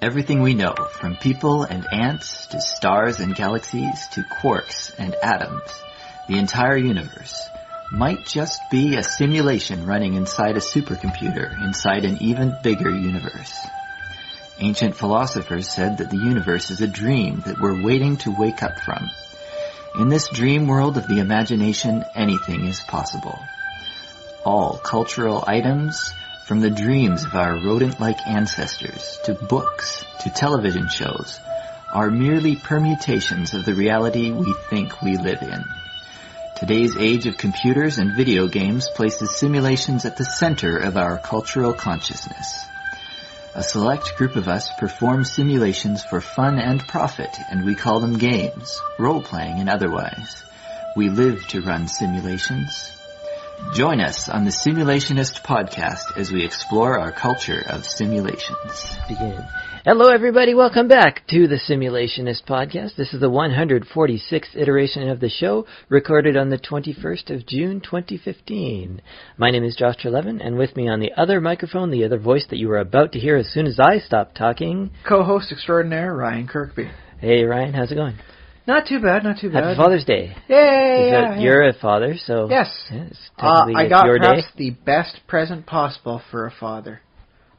Everything we know, from people and ants to stars and galaxies to quarks and atoms, the entire universe, might just be a simulation running inside a supercomputer inside an even bigger universe. Ancient philosophers said that the universe is a dream that we're waiting to wake up from. In this dream world of the imagination, anything is possible. All cultural items, from the dreams of our rodent-like ancestors, to books, to television shows, are merely permutations of the reality we think we live in. Today's age of computers and video games places simulations at the center of our cultural consciousness. A select group of us perform simulations for fun and profit, and we call them games, role-playing and otherwise. We live to run simulations. Join us on the Simulationist podcast as we explore our culture of simulations. Begin. Hello, everybody. Welcome back to the Simulationist podcast. This is the 146th iteration of the show, recorded on the 21st of June, 2015. My name is Josh Trelevin, and with me on the other microphone, the other voice that you were about to hear as soon as I stopped talking, co-host extraordinaire, Ryan Kirkby. Hey, Ryan. How's it going? Not too bad, not too bad. Happy Father's Day. Yay! You're a father, so... Yes. Yeah, it's I got your perhaps day. the best present possible for a father.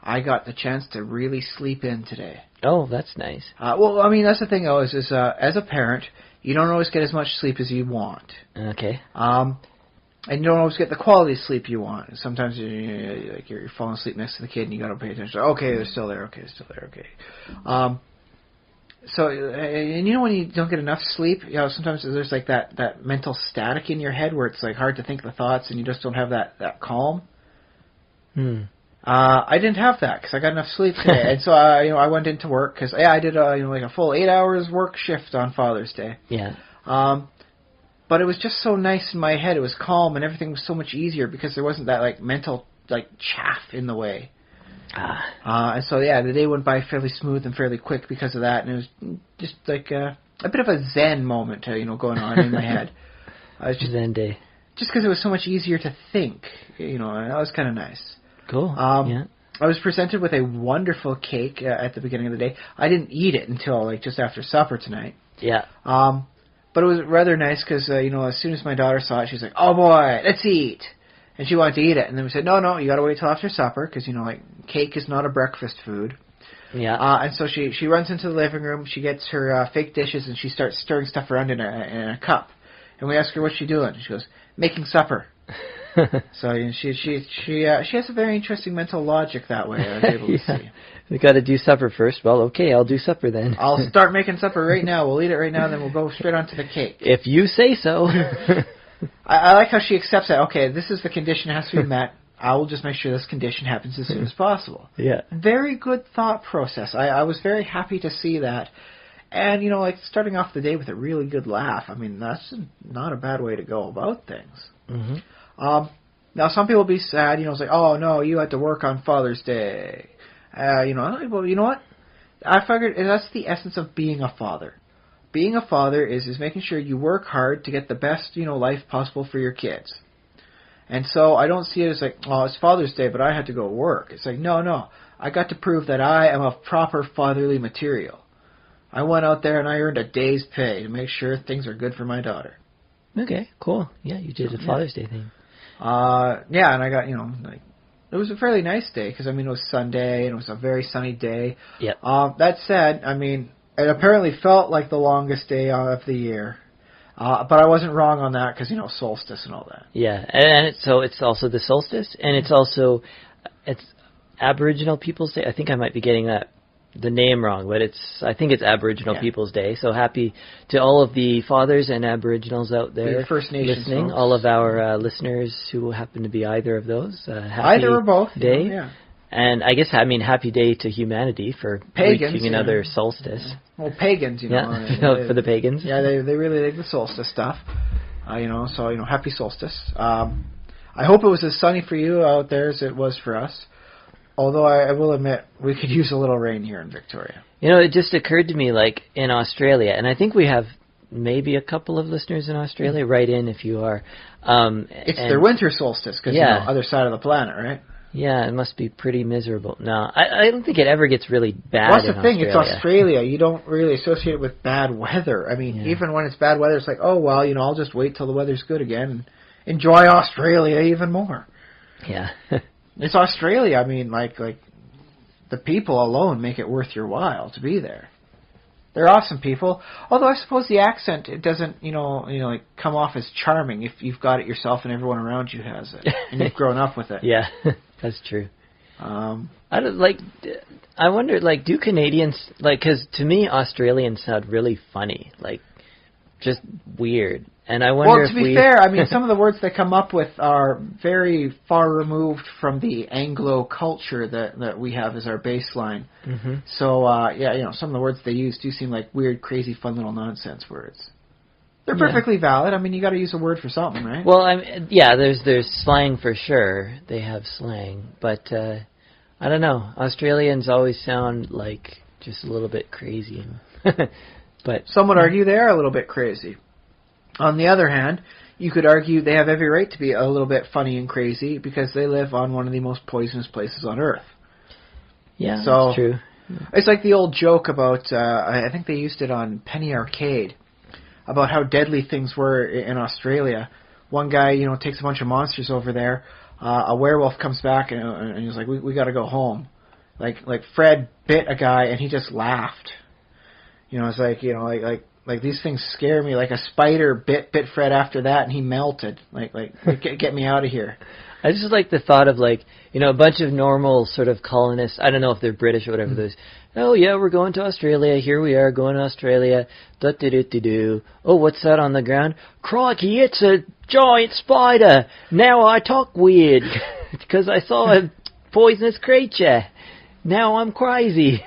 I got the chance to really sleep in today. Oh, that's nice. Well, I mean, that's the thing, though, is as a parent, you don't always get as much sleep as you want. Okay. And you don't always get the quality of sleep you want. Sometimes you're falling asleep next to the kid and you got to pay attention. Okay, they're still there. Okay, they're still there. Okay. So, and you know when you don't get enough sleep, you know, sometimes there's like that mental static in your head where it's like hard to think the thoughts and you just don't have that calm. I didn't have that because I got enough sleep today. And so, I went into work because, I did like a full 8 hours work shift on Father's Day. Yeah. But it was just so nice in my head. It was calm and everything was so much easier because there wasn't that like mental like chaff in the way. And so, the day went by fairly smooth and fairly quick because of that, and it was just like a bit of a zen moment, going on in my head. Zen day. Just because it was so much easier to think, and that was kind of nice. Cool. I was presented with a wonderful cake at the beginning of the day. I didn't eat it until like just after supper tonight. Yeah. But it was rather nice because, as soon as my daughter saw it, she was like, "Oh boy, let's eat." And she wanted to eat it. And then we said, no, you got to wait till after supper because, cake is not a breakfast food. Yeah. And so she runs into the living room. She gets her fake dishes and she starts stirring stuff around in a cup. And we ask her what's she doing. She goes, making supper. So she has a very interesting mental logic that way. I was able to see. We got to do supper first. Well, okay, I'll do supper then. I'll start making supper right now. We'll eat it right now, and then we'll go straight on to the cake. If you say so. I like how she accepts that. Okay, this is the condition that has to be met. I will just make sure this condition happens as soon as possible. Yeah. Very good thought process. I was very happy to see that. And, like starting off the day with a really good laugh. I mean, that's not a bad way to go about things. Mm-hmm. Now, some people will be sad, it's like, oh, no, you had to work on Father's Day. Well, you know what? I figured that's the essence of being a father. Being a father is making sure you work hard to get the best, life possible for your kids. And so I don't see it as like, oh, it's Father's Day, but I had to go work. It's like, no. I got to prove that I am of proper fatherly material. I went out there and I earned a day's pay to make sure things are good for my daughter. Okay, cool. Yeah, you did a Father's Day thing. And I got, it was a fairly nice day because, it was Sunday and it was a very sunny day. Yep. That said, it apparently felt like the longest day of the year. But I wasn't wrong on that because, solstice and all that. Yeah, and it's also the solstice, and it's Aboriginal People's Day. I think I might be getting the name wrong, but I think it's Aboriginal People's Day. So happy to all of the fathers and Aboriginals out there the First Nations listening, folks. All of our listeners who happen to be either of those. Happy either or both. Day. Yeah. And I guess, happy day to humanity for pagans, reaching another solstice. Well, pagans, for the pagans. Yeah, they really like the solstice stuff. So happy solstice. I hope it was as sunny for you out there as it was for us. Although I will admit, we could use a little rain here in Victoria. It just occurred to me, like, in Australia, and I think we have maybe a couple of listeners in Australia. Write in if you are. It's their winter solstice, because, other side of the planet, right? Yeah, it must be pretty miserable. No, I don't think it ever gets really bad. What's the thing? Australia. It's Australia. You don't really associate it with bad weather. I mean, even when it's bad weather, it's like, oh, well, I'll just wait till the weather's good again and enjoy Australia even more. Yeah. It's Australia. I mean, like the people alone make it worth your while to be there. They're awesome people. Although I suppose the accent, it doesn't, like come off as charming if you've got it yourself and everyone around you has it and you've grown up with it. Yeah, that's true. I wonder, like, do Canadians, like, because to me Australians sound really funny, like, just weird. And I wonder to be fair, I mean, some of the words they come up with are very far removed from the Anglo culture that we have as our baseline. Mm-hmm. So, some of the words they use do seem like weird, crazy, fun little nonsense words. They're perfectly valid. I mean, you got to use a word for something, right? Well, there's slang for sure. They have slang, but I don't know. Australians always sound like just a little bit crazy. But some would argue they are a little bit crazy. On the other hand, you could argue they have every right to be a little bit funny and crazy because they live on one of the most poisonous places on Earth. Yeah, that's true. It's like the old joke about, I think they used it on Penny Arcade, about how deadly things were in Australia. One guy, takes a bunch of monsters over there. A werewolf comes back and he's like, we got to go home. Like Fred bit a guy and he just laughed. It's like these things scare me. Like a spider bit Fred after that, and he melted. Like get me out of here. I just like the thought of a bunch of normal sort of colonists. I don't know if they're British or whatever. Those. Oh yeah, we're going to Australia. Here we are going to Australia. Do. Oh, what's that on the ground? Crikey, it's a giant spider. Now I talk weird because I saw a poisonous creature. Now I'm crazy.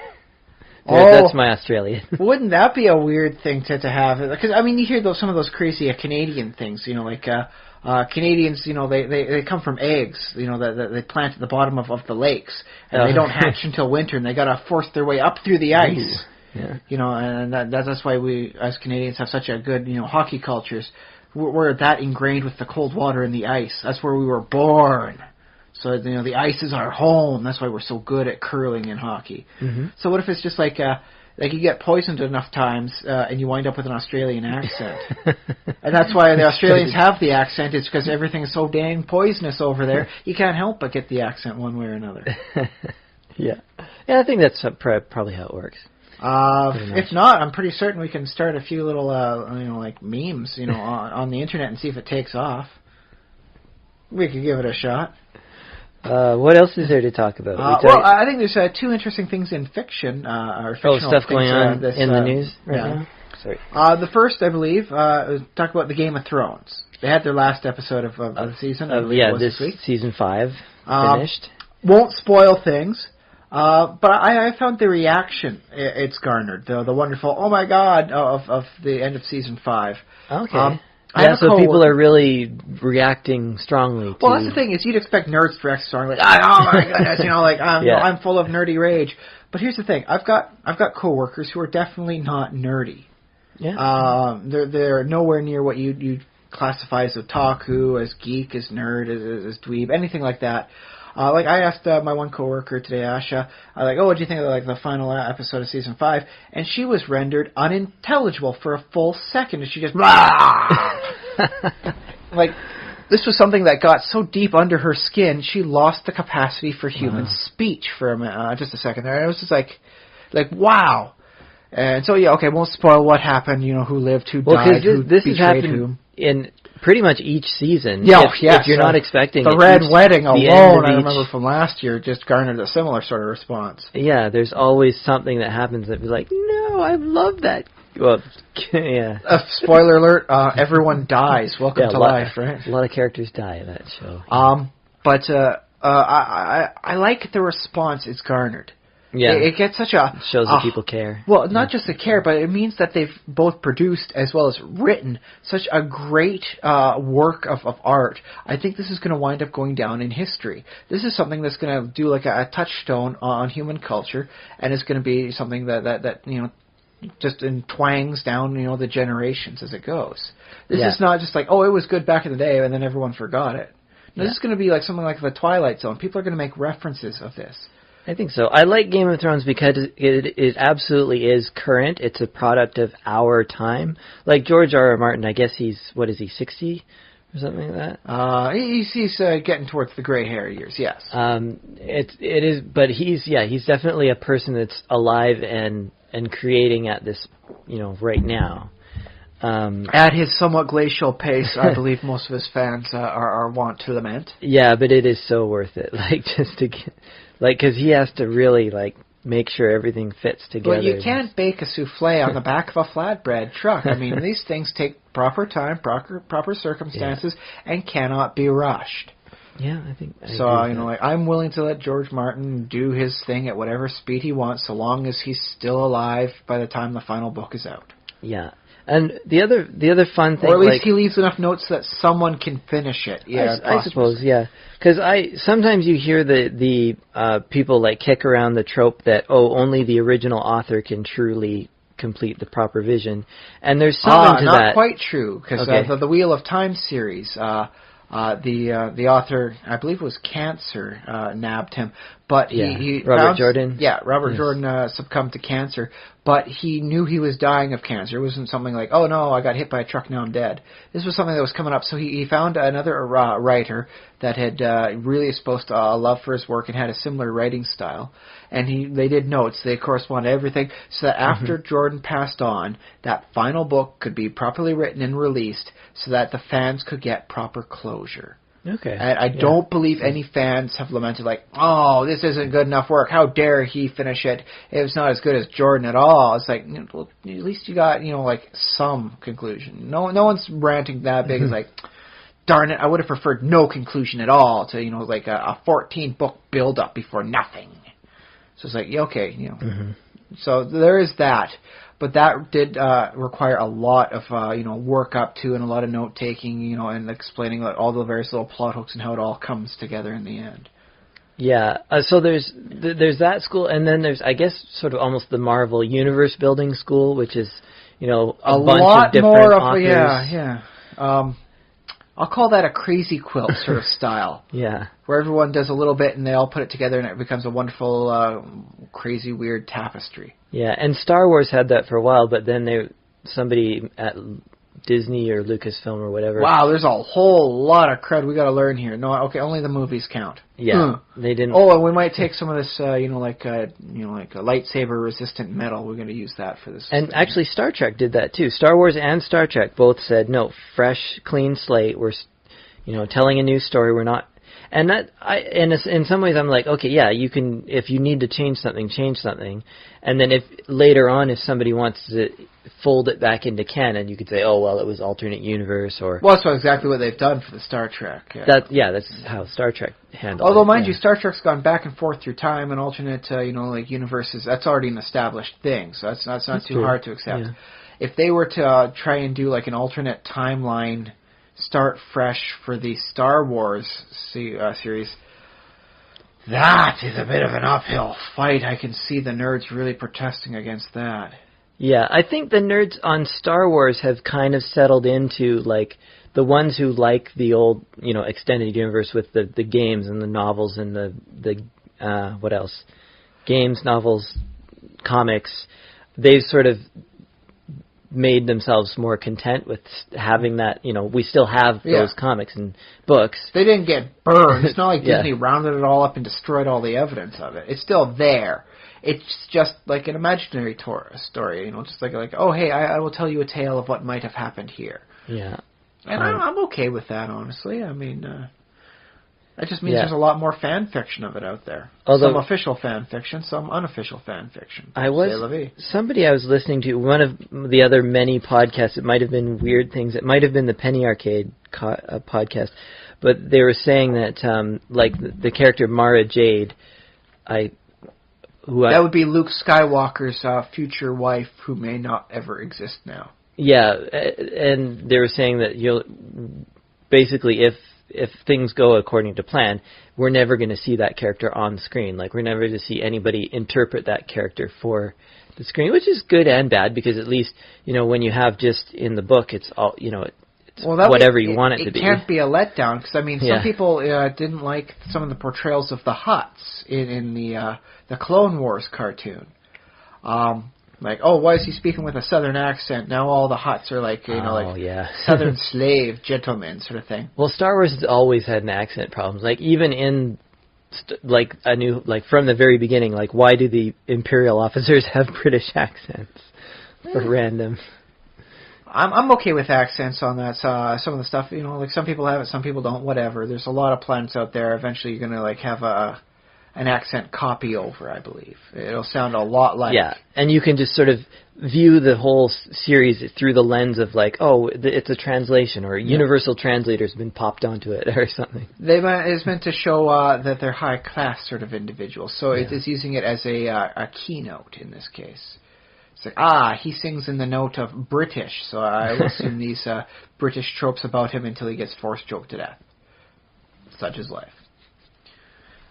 That's my Australian. Wouldn't that be a weird thing to have? Because, I mean, you hear some of those crazy Canadian things, Canadians, they come from eggs, that they plant at the bottom of the lakes, and they don't hatch until winter, and they got to force their way up through the ice. Yeah. And that's why we, as Canadians, have such a good, hockey cultures. We're that ingrained with the cold water and the ice. That's where we were born. So, the ice is our home. That's why we're so good at curling and hockey. Mm-hmm. So what if it's just like you get poisoned enough times and you wind up with an Australian accent? And that's why the Australians have the accent. It's because everything is so dang poisonous over there. You can't help but get the accent one way or another. Yeah, I think that's probably how it works. If not, I'm pretty certain we can start a few little, memes, on the internet and see if it takes off. We could give it a shot. What else is there to talk about? I think there's two interesting things in fiction. Or fictional stuff going on this, in the news right now? Sorry. The first, I believe, talk about the Game of Thrones. They had their last episode of the season. This week. Season 5 finished. Won't spoil things. But I found the reaction it's garnered, the wonderful, oh my god, of the end of season 5. Okay. So people are really reacting strongly to... Well, that's the thing, is you'd expect nerds to react strongly. Oh my goodness, I'm full of nerdy rage. But here's the thing, I've got coworkers who are definitely not nerdy. Yeah. They're nowhere near what you'd classify as otaku, as geek, as nerd, as dweeb, anything like that. I asked my one coworker today, Asha, what do you think of the final episode of season 5? And she was rendered unintelligible for a full second, and she just this was something that got so deep under her skin, she lost the capacity for human speech for just a second there. And it was just like wow. And so won't spoil what happened. Who lived, who died, who betrayed whom. In pretty much each season. If you're not expecting the Red Wedding alone, I remember from last year, just garnered a similar sort of response. Yeah, there's always something that happens that be like, no, I love that. Well, yeah. Spoiler alert: everyone dies. Welcome to life, right? A lot of characters die in that show. But I like the response it's garnered. Yeah, it gets such a... shows that people care. Well, not just the care, but it means that they've both produced as well as written such a great work of art. I think this is going to wind up going down in history. This is something that's going to do a touchstone on human culture, and it's going to be something that just twangs down the generations as it goes. This is not just it was good back in the day and then everyone forgot it. This is going to be like something like the Twilight Zone. People are going to make references of this. I think so. I like Game of Thrones because it absolutely is current. It's a product of our time. Like George R. R. Martin, I guess he's, 60 or something like that? He's getting towards the gray hair years, yes. It is, but he's definitely a person that's alive and creating at this, right now. At his somewhat glacial pace, I believe most of his fans are wont to lament. Yeah, but it is so worth it. Like, just to get, because he has to really, make sure everything fits together. But you can't bake a souffle on the back of a flatbread truck. I mean, these things take proper time, proper circumstances, and cannot be rushed. Yeah, I think. I'm willing to let George Martin do his thing at whatever speed he wants, so long as he's still alive by the time the final book is out. Yeah. And the other fun thing, or at least he leaves enough notes that someone can finish it. Yeah, I suppose. Yeah, because sometimes you hear the people kick around the trope that only the original author can truly complete the proper vision, and there's something to that. Not quite true, because the Wheel of Time series, the author, I believe it was cancer, nabbed him, but Robert Jordan. Yeah, Robert Jordan succumbed to cancer, but he knew he was dying of cancer. It wasn't something like, oh no, I got hit by a truck, now I'm dead. This was something that was coming up, so he found another writer that had really exposed a love for his work and had a similar writing style, and they did notes. They corresponded everything, so that after Jordan passed on, that final book could be properly written and released, so that the fans could get proper closure. Okay. And I don't believe any fans have lamented oh, this isn't good enough work. How dare he finish it? It was not as good as Jordan at all. It's well, at least you got, some conclusion. No one's ranting that big. It's darn it, I would have preferred no conclusion at all to, a 14-book build-up before nothing. So it's okay, So there is that. But that did require a lot of work up to, and a lot of note taking, and explaining all the various little plot hooks and how it all comes together in the end. Yeah. So there's that school, and then there's, I guess, sort of almost the Marvel universe building school, which is a bunch lot of different more authors. Yeah. I'll call that a crazy quilt sort of style. Yeah. Where everyone does a little bit and they all put it together and it becomes a wonderful, crazy, weird tapestry. Yeah, and Star Wars had that for a while, but then somebody at Disney or Lucasfilm or whatever. Wow, there's a whole lot of crud we got to learn here. No, okay, only the movies count. Yeah, they didn't. Oh, and we might take some of this, like a lightsaber-resistant metal. We're going to use that for this. And actually, Star Trek did that too. Star Wars and Star Trek both said, no, fresh, clean slate. We're, telling a new story. We're not. And that, in some ways, I'm like, okay, yeah, you can, if you need to change something. And then if later on, if somebody wants to fold it back into canon, you could say, oh, well, it was alternate universe, or... Well, that's exactly what they've done for the Star Trek. Yeah. That's how Star Trek handles it. Although, mind you, Star Trek's gone back and forth through time and alternate, universes. That's already an established thing, so that's not too hard to accept. Yeah. If they were to try and do, an alternate timeline, start fresh for the Star Wars series... That is a bit of an uphill fight. I can see the nerds really protesting against that. Yeah, I think the nerds on Star Wars have kind of settled into, the ones who like the old, extended universe with the games and the novels and the what else? Games, novels, comics. They've sort of made themselves more content with having that, we still have those comics and books. They didn't get burned. It's not like Disney rounded it all up and destroyed all the evidence of it. It's still there. It's just like an imaginary story, just like oh, hey, I will tell you a tale of what might have happened here. Yeah. And I'm okay with that, honestly. I mean, that just means there's a lot more fan fiction of it out there. Although, some official fan fiction, some unofficial fan fiction. Somebody I was listening to, one of the other many podcasts, it might have been Weird Things, it might have been the Penny Arcade podcast, but they were saying that, the character Mara Jade, that would be Luke Skywalker's future wife, who may not ever exist now. Yeah, and they were saying that basically if things go according to plan, we're never going to see that character on screen. We're never going to see anybody interpret that character for the screen, which is good and bad, because at least, when you have just in the book, it's all, whatever you want it to be. It can't be a letdown, because, I mean, some Yeah. people didn't like some of the portrayals of the Hutts in the Clone Wars cartoon. Like, oh, why is he speaking with a Southern accent? Now all the Hutts are like, yeah. Southern slave gentlemen sort of thing. Well, Star Wars has always had an accent problems. Like, even in, from the very beginning, like, why do the Imperial officers have British accents? For random. I'm okay with accents on that. Some of the stuff, like some people have it, some people don't. Whatever. There's a lot of planets out there. Eventually, you're gonna like have an accent copy over. I believe it'll sound a lot like. Yeah, and you can just sort of view the whole series through the lens of like, oh, it's a translation, or Universal Translator's been popped onto it, or something. It's meant to show that they're high class sort of individuals. So it is using it as a keynote in this case. It's like, he sings in the note of British, so I will assume these British tropes about him until he gets force choked to death. Such is life.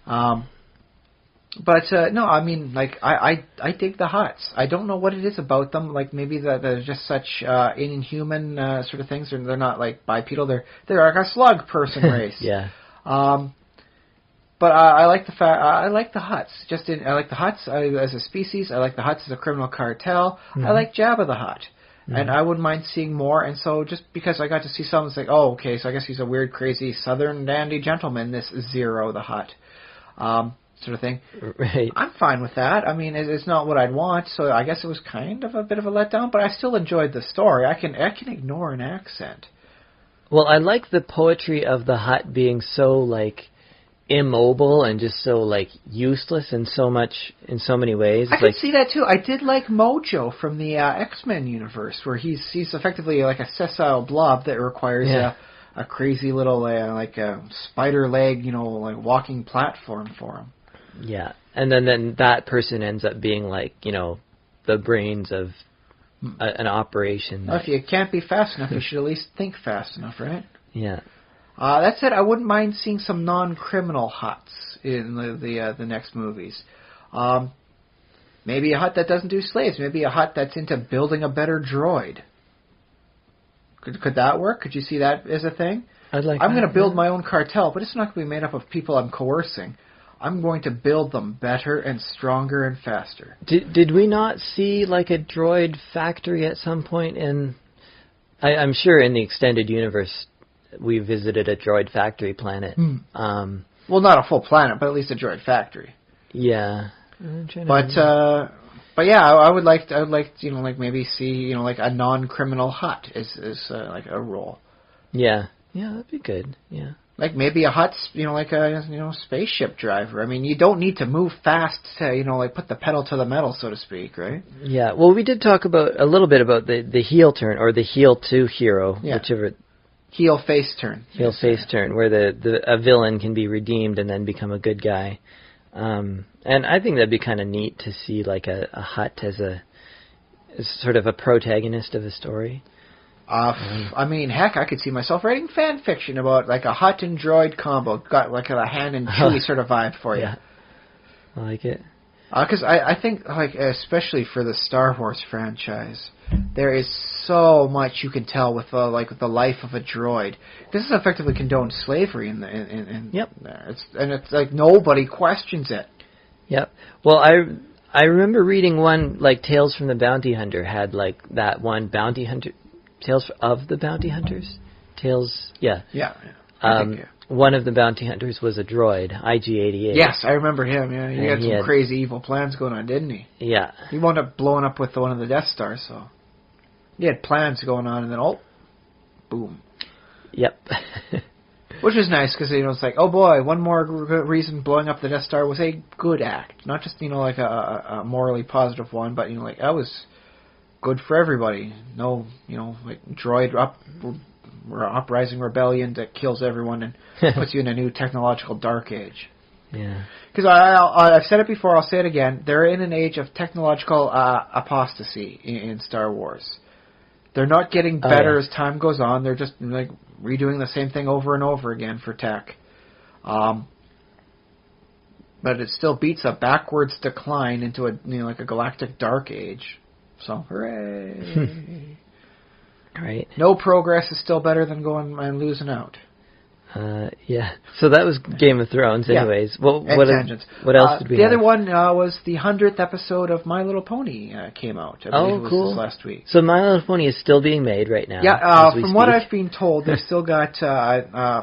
But no, I mean, like, I dig the Hutts. I don't know what it is about them. Like, maybe that they're just such inhuman sort of things. They're not like bipedal. They're like a slug person race. Yeah. But I like the I like the Hutts. I like the Hutts as a species. I like the Hutts as a criminal cartel. I like Jabba the Hutt, and I wouldn't mind seeing more. And so, just because I got to see something, it's like, oh, okay, so I guess he's a weird, crazy Southern dandy gentleman. This Zero the Hutt, sort of thing. Right. I'm fine with that. I mean, it's not what I'd want, so I guess it was kind of a bit of a letdown. But I still enjoyed the story. I can ignore an accent. Well, I like the poetry of the Hutt being so like immobile and just so like useless in so many ways. I could see that too. I did like Mojo from the X-Men universe, where he's effectively like a sessile blob that requires a crazy little like a spider leg, like walking platform for him. Yeah, and then that person ends up being like the brains of an operation. Well, if you can't be fast enough, you should at least think fast enough, right? Yeah. That said, I wouldn't mind seeing some non-criminal Hutts in the next movies. Maybe a Hutt that doesn't do slaves. Maybe a Hutt that's into building a better droid. Could that work? Could you see that as a thing? I'm going to build my own cartel, but it's not going to be made up of people I'm coercing. I'm going to build them better and stronger and faster. Did we not see like a droid factory at some point in... I'm sure in the extended universe we visited a droid factory planet. Well, not a full planet, but at least a droid factory. Yeah. But yeah, I would like like maybe see like a non-criminal Hutt is like a role. Yeah. Yeah, that'd be good. Yeah. Like maybe a Hutt's like a spaceship driver. I mean, you don't need to move fast to like put the pedal to the metal, so to speak, right? Yeah. Well, we did talk a little bit about the heel turn or the heel to hero, whichever. Heel face turn. Heel face turn, where a villain can be redeemed and then become a good guy. And I think that'd be kind of neat to see like a Hutt as sort of a protagonist of a story. I mean, heck, I could see myself writing fan fiction about like a Hutt and droid combo. Got like a Han and Chewie sort of vibe for you. Yeah, I like it. Because I think, like, especially for the Star Wars franchise, there is so much you can tell with the life of a droid. This is effectively condoned slavery in Yep. there. It's like nobody questions it. Yep. Well, I remember reading one, like Tales from the Bounty Hunter had like that one Bounty Hunter, Tales of the Bounty Hunters? Tales, yeah. Yeah. One of the bounty hunters was a droid, IG-88. Yes, I remember him. Yeah, he had some crazy evil plans going on, didn't he? Yeah. He wound up blowing up with one of the Death Stars, so he had plans going on, and then boom. Yep. Which is nice because it's like, oh boy, one more reason blowing up the Death Star was a good act, not just like a morally positive one, but like that was good for everybody. No, like droid uprising rebellion that kills everyone and puts you in a new technological dark age. Yeah. Because I've said it before, I'll say it again. They're in an age of technological apostasy in Star Wars. They're not getting better as time goes on. They're just like redoing the same thing over and over again for tech. But it still beats a backwards decline into a like a galactic dark age. So hooray! Right. No progress is still better than going and losing out. Yeah. So that was Game of Thrones, anyways. Yeah. What else did we The have? other one was the 100th episode of My Little Pony came out. I believe it was cool. this last week. So My Little Pony is still being made right now. Yeah, as we from speak. what I've been told, they've still got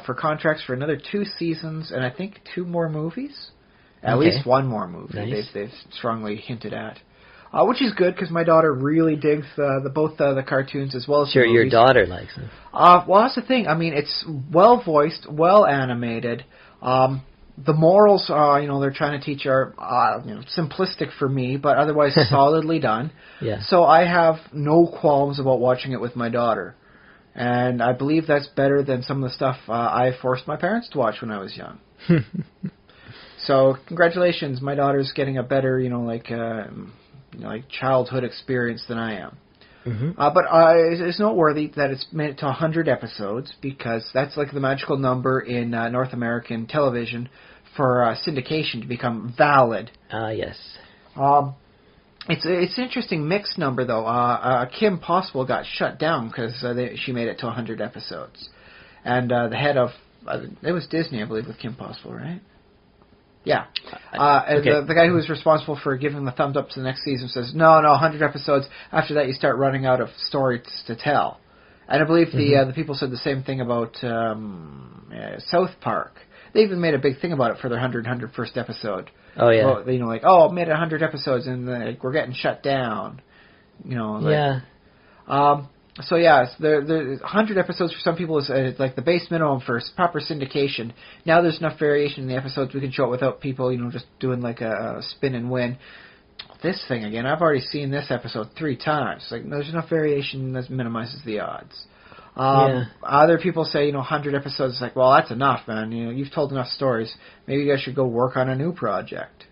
for contracts for another 2 seasons and I think 2 more movies. At least 1 more movie. Nice. They've strongly hinted at. Which is good because my daughter really digs both the cartoons as well as Sure, the movies. your daughter likes them. Well, that's the thing. I mean, it's well voiced, well animated. The morals, they're trying to teach are simplistic for me, but otherwise solidly done. Yeah. So I have no qualms about watching it with my daughter, and I believe that's better than some of the stuff I forced my parents to watch when I was young. So congratulations, my daughter's getting a better, childhood experience than I am. Mm-hmm. But it's noteworthy that it's made it to 100 episodes because that's like the magical number in North American television for syndication to become valid. Yes. It's an interesting mixed number though. Kim Possible got shut down because she made it to 100 episodes, and the head of it was Disney, I believe, with Kim Possible, right? Yeah. Okay. The guy who was responsible for giving the thumbs up to the next season says, no, 100 episodes. After that, you start running out of stories to tell. And I believe the people said the same thing about South Park. They even made a big thing about it for their 101st episode. Oh, yeah. Well, made it 100 episodes, and we're getting shut down. Yeah. So yeah, the 100 episodes for some people is like the base minimum for proper syndication. Now there's enough variation in the episodes we can show it without people, just doing like a spin and win. This thing again, I've already seen this episode 3 times. Like there's enough variation that minimizes the odds. Other people say 100 episodes is like, well, that's enough, man. You've told enough stories. Maybe you guys should go work on a new project.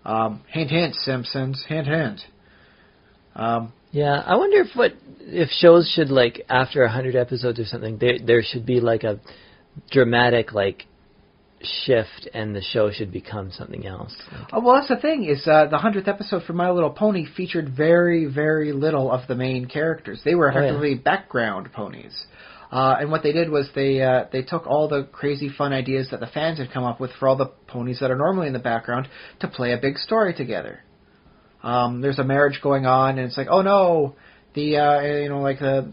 Hint, hint, Simpsons. Hint, hint. Yeah, I wonder if shows should, like, after 100 episodes or something, there should be, like, a dramatic, like, shift and the show should become something else. Well, that's the thing, is the 100th episode for My Little Pony featured very, very little of the main characters. They were effectively background ponies. And what they did was they took all the crazy fun ideas that the fans had come up with for all the ponies that are normally in the background to play a big story together. There's a marriage going on, and it's like, oh no, the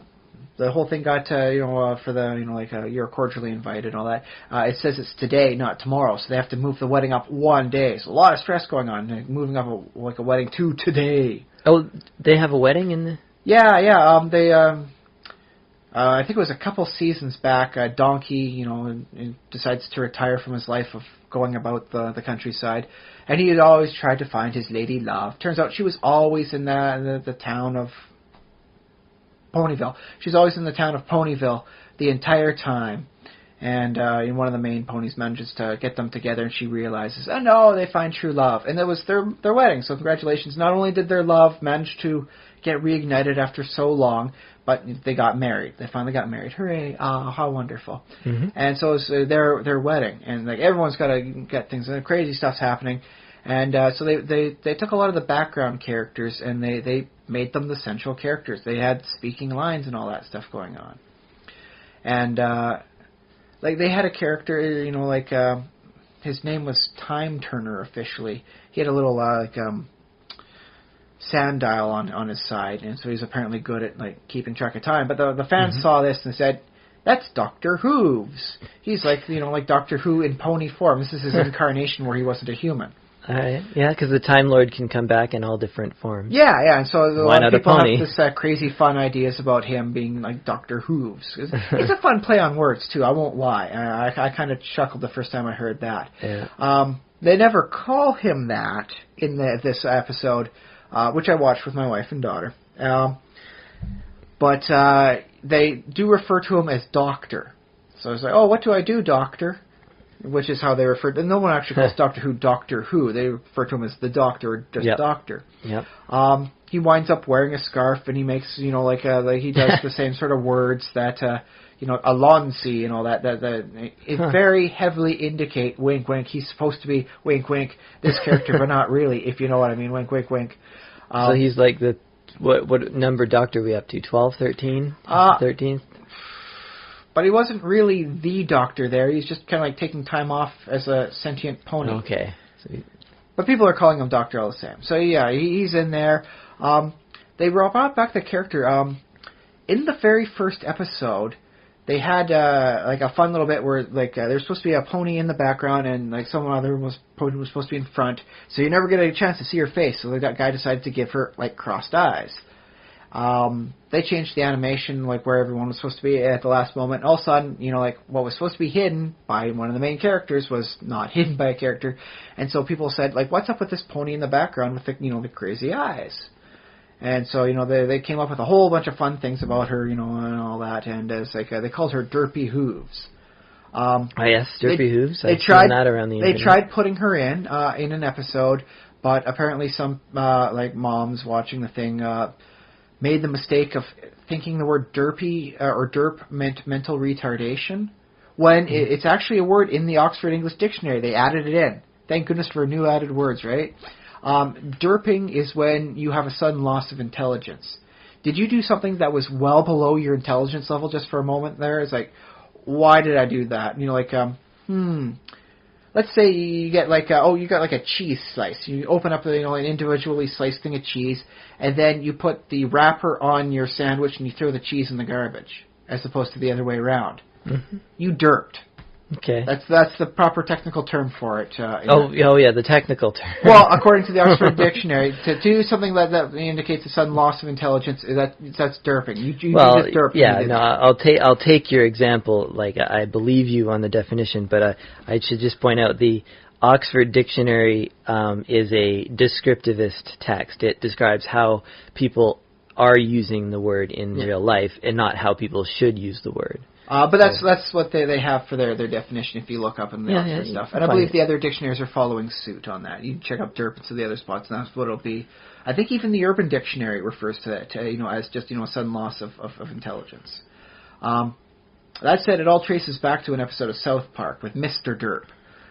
whole thing got for the you're cordially invited and all that. It says it's today, not tomorrow, so they have to move the wedding up 1 day. So a lot of stress going on, moving up a wedding to today. Oh, they have a wedding in the... Yeah. I think it was a couple seasons back. Donkey, decides to retire from his life of going about the countryside, and he had always tried to find his lady love. Turns out she was always in the town of Ponyville. She's always in the town of Ponyville the entire time. And one of the main ponies manages to get them together, and she realizes, oh no, they find true love. And that was their wedding, so congratulations. Not only did their love manage to get reignited after so long, but they got married. They finally got married. Hooray, how wonderful. Mm-hmm. And so it's their wedding, and like everyone's got to get things, and crazy stuff's happening. And so they took a lot of the background characters, and they made them the central characters. They had speaking lines and all that stuff going on. And like they had a character, his name was Time Turner officially. He had a little sand dial on his side, and so he's apparently good at like keeping track of time. But the fans saw this and said, "That's Dr. Hooves. He's like like Doctor Who in pony form. This is his incarnation where he wasn't a human." Yeah, because the Time Lord can come back in all different forms. Yeah, and so a lot of people pony? have this crazy fun ideas about him being like Dr. Hooves. It's a fun play on words, too, I won't lie. I kind of chuckled the first time I heard that. Yeah. They never call him that in this episode, which I watched with my wife and daughter. But they do refer to him as Doctor. So it's like, oh, what do I do, Doctor? Which is how they refer to... No one actually calls Doctor Who Doctor Who. They refer to him as the Doctor or just Doctor. Yep. He winds up wearing a scarf, and he makes, he does the same sort of words that, Alonsi and all that. It very heavily indicate, wink, wink, he's supposed to be, wink, wink, this character, but not really, if you know what I mean, wink, wink, wink. So he's like the What number doctor are we up to? 12, 13? 13th? But he wasn't really the doctor there. He's just kind of like taking time off as a sentient pony. Okay. But people are calling him Doctor all the same. So yeah, he's in there. They brought back the character. In the very first episode, they had like a fun little bit where like there's supposed to be a pony in the background and like some other pony was supposed to be in front. So you never get a chance to see her face. So the guy decided to give her like crossed eyes. They changed the animation, like where everyone was supposed to be at the last moment. All of a sudden, like what was supposed to be hidden by one of the main characters was not hidden by a character, and so people said, like, what's up with this pony in the background with the, the crazy eyes? And so, they came up with a whole bunch of fun things about her, and all that, and as like they called her Derpy Hooves. Yes, Derpy Hooves. They tried that around the internet. They tried putting her in an episode, but apparently some like moms watching the thing. Made the mistake of thinking the word derpy or derp meant mental retardation, when it's actually a word in the Oxford English Dictionary. They added it in. Thank goodness for new added words, right? Derping is when you have a sudden loss of intelligence. Did you do something that was well below your intelligence level just for a moment there? It's like, why did I do that? Let's say you get like you got like a cheese slice. You open up an individually sliced thing of cheese, and then you put the wrapper on your sandwich and you throw the cheese in the garbage, as opposed to the other way around. Mm-hmm. You derped. Okay. That's the proper technical term for it. The technical term. Well, according to the Oxford Dictionary, to do something that indicates a sudden loss of intelligence, that's derping. You just derped. Yeah, no, I'll take your example. Like, I believe you on the definition, but I should just point out the Oxford Dictionary is a descriptivist text. It describes how people are using the word in real life, and not how people should use the word. But that's what they have for their definition if you look up in the Oxford stuff. And I believe the other dictionaries are following suit on that. You can check up derp to the other spots, and that's what it'll be. I think even the Urban Dictionary refers to that, as just, a sudden loss of intelligence. That said, it all traces back to an episode of South Park with Mr. Derp,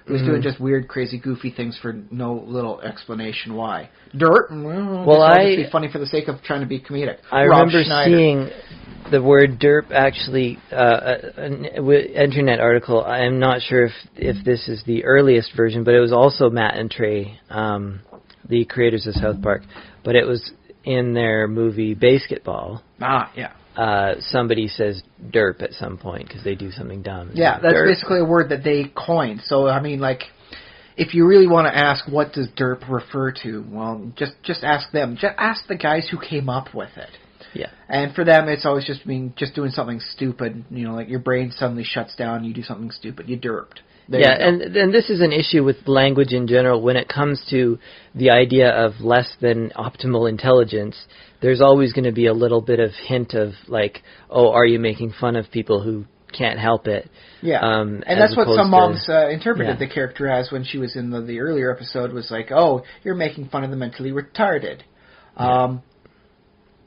who was doing just weird, crazy, goofy things for no little explanation why. Dirt? Well, it's just be funny for the sake of trying to be comedic. I remember seeing the word derp actually, an internet article. I'm not sure if this is the earliest version, but it was also Matt and Trey, the creators of South Park. But it was in their movie Basketball. Somebody says derp at some point because they do something dumb. Yeah, that's derp. Basically a word that they coined. So, I mean, like, if you really want to ask what does derp refer to, well, just ask them. Just ask the guys who came up with it. Yeah. And for them, it's always just doing something stupid. Like your brain suddenly shuts down and you do something stupid. You derped. And this is an issue with language in general. When it comes to the idea of less than optimal intelligence, there's always going to be a little bit of hint of like, oh, are you making fun of people who can't help it? Yeah, and that's what some moms interpreted the character as when she was in the earlier episode, was like, oh, you're making fun of the mentally retarded. Yeah.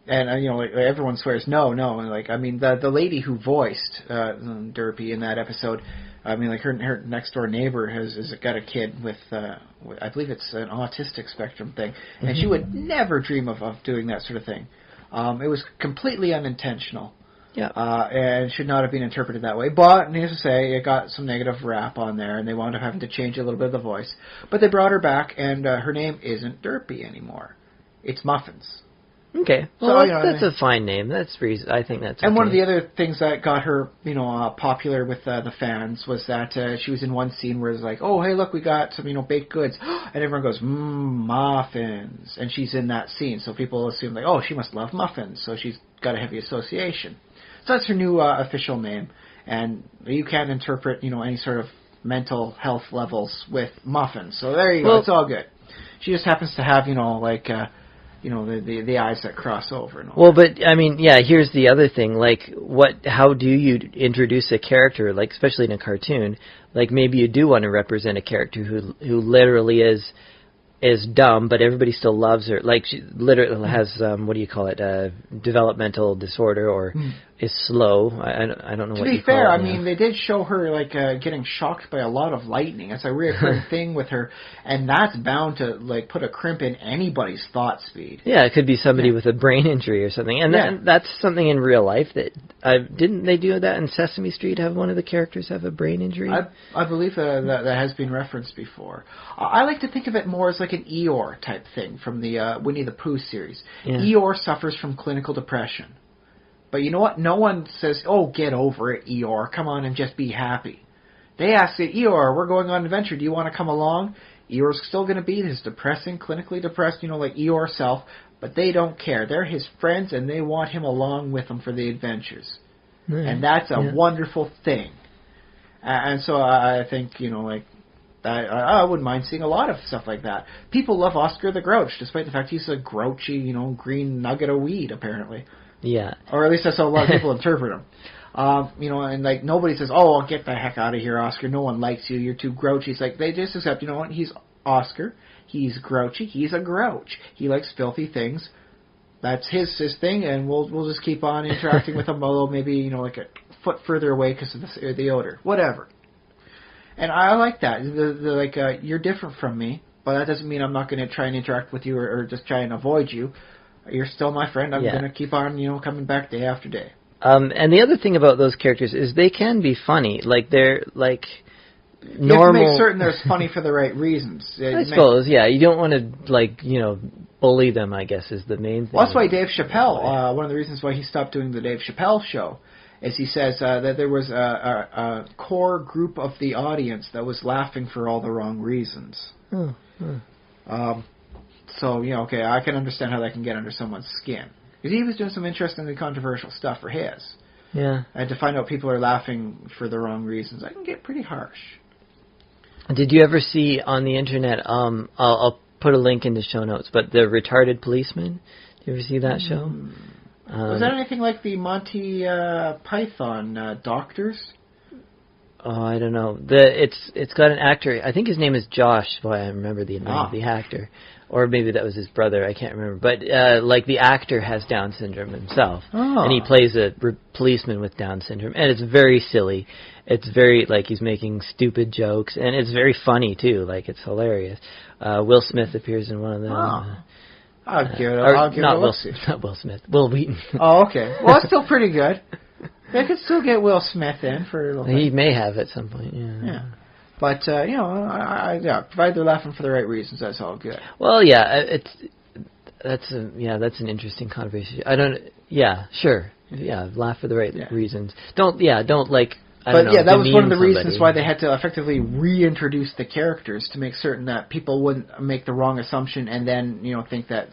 And like, everyone swears no. And like, I mean, the lady who voiced Derpy in that episode, I mean, like her next door neighbor has got a kid with I believe it's an autistic spectrum thing, and she would never dream of doing that sort of thing. It was completely unintentional. Yeah. And should not have been interpreted that way. But, needless to say, it got some negative rap on there, and they wound up having to change a little bit of the voice. But they brought her back, and her name isn't Derpy anymore. It's Muffins. Okay. Well, that's a fine name. I think that's okay. And one of the other things that got her, popular with the fans was that she was in one scene where it's like, oh, hey, look, we got some, baked goods. And everyone goes, muffins. And she's in that scene. So people assume, like, oh, she must love muffins. So she's got a heavy association. So that's her new official name. And you can't interpret, any sort of mental health levels with muffins. So there you go. It's all good. She just happens to have, the eyes that cross over. And all well, but, I mean, here's the other thing. Like, how do you introduce a character, like, especially in a cartoon? Like, maybe you do want to represent a character who literally is dumb, but everybody still loves her. Like, she literally has, developmental disorder, is slow. I don't know to what be you fair, call I it. mean, they did show her like getting shocked by a lot of lightning. It's a recurring thing with her, and that's bound to like put a crimp in anybody's thought speed. Yeah, it could be somebody with a brain injury or something, and that's something in real life that didn't they do that in Sesame Street? Have one of the characters have a brain injury? I believe that has been referenced before. I like to think of it more as like an Eeyore type thing from the Winnie the Pooh series. Yeah. Eeyore suffers from clinical depression. But you know what? No one says, oh, get over it, Eeyore. Come on and just be happy. They ask it, Eeyore, we're going on an adventure. Do you want to come along? Eeyore's still going to be his depressing, clinically depressed, like Eeyore self. But they don't care. They're his friends, and they want him along with them for the adventures. And that's a wonderful thing. And so I think, I wouldn't mind seeing a lot of stuff like that. People love Oscar the Grouch, despite the fact he's a grouchy, green nugget of weed, apparently. Yeah. Or at least that's how a lot of people interpret him. And like nobody says, oh, get the heck out of here, Oscar. No one likes you. You're too grouchy. It's like they just accept, you know what? He's Oscar. He's grouchy. He's a grouch. He likes filthy things. That's his thing, and we'll just keep on interacting with him, although maybe, like a foot further away because of the odor. Whatever. And I like that. You're different from me, but that doesn't mean I'm not going to try and interact with you or just try and avoid you. You're still my friend. I'm going to keep on, coming back day after day. And the other thing about those characters is they can be funny. Like, they're, like, normal... You have to make certain they're funny for the right reasons. I suppose, yeah. You don't want to, like, bully them, I guess, is the main thing. Well, that's why Dave Chappelle, one of the reasons why he stopped doing the Dave Chappelle show, is he says that there was a core group of the audience that was laughing for all the wrong reasons. So, okay, I can understand how that can get under someone's skin. Because he was doing some interestingly controversial stuff for his. Yeah. And to find out people are laughing for the wrong reasons, that can get pretty harsh. Did you ever see on the internet, I'll put a link in the show notes, but The Retarded Policeman? Did you ever see that show? Was that anything like the Monty Python Doctors? Oh, I don't know. It's got an actor. I think his name is Josh. Boy, I remember the name of the actor, or maybe that was his brother. I can't remember. But the actor has Down syndrome himself, and he plays a policeman with Down syndrome, and it's very silly. It's very he's making stupid jokes, and it's very funny too. It's hilarious. Will Smith appears in one of them. I'll give it a Not Will Smith. Will Wheaton. Oh, okay. Well, it's still pretty good. They could still get Will Smith in for a little bit. He may have at some point, yeah. But, provided they're laughing for the right reasons, that's all good. Well, yeah, that's an interesting conversation. Sure. Yeah, laugh for the right reasons. That was one of the reasons why they had to effectively reintroduce the characters to make certain that people wouldn't make the wrong assumption and then, think that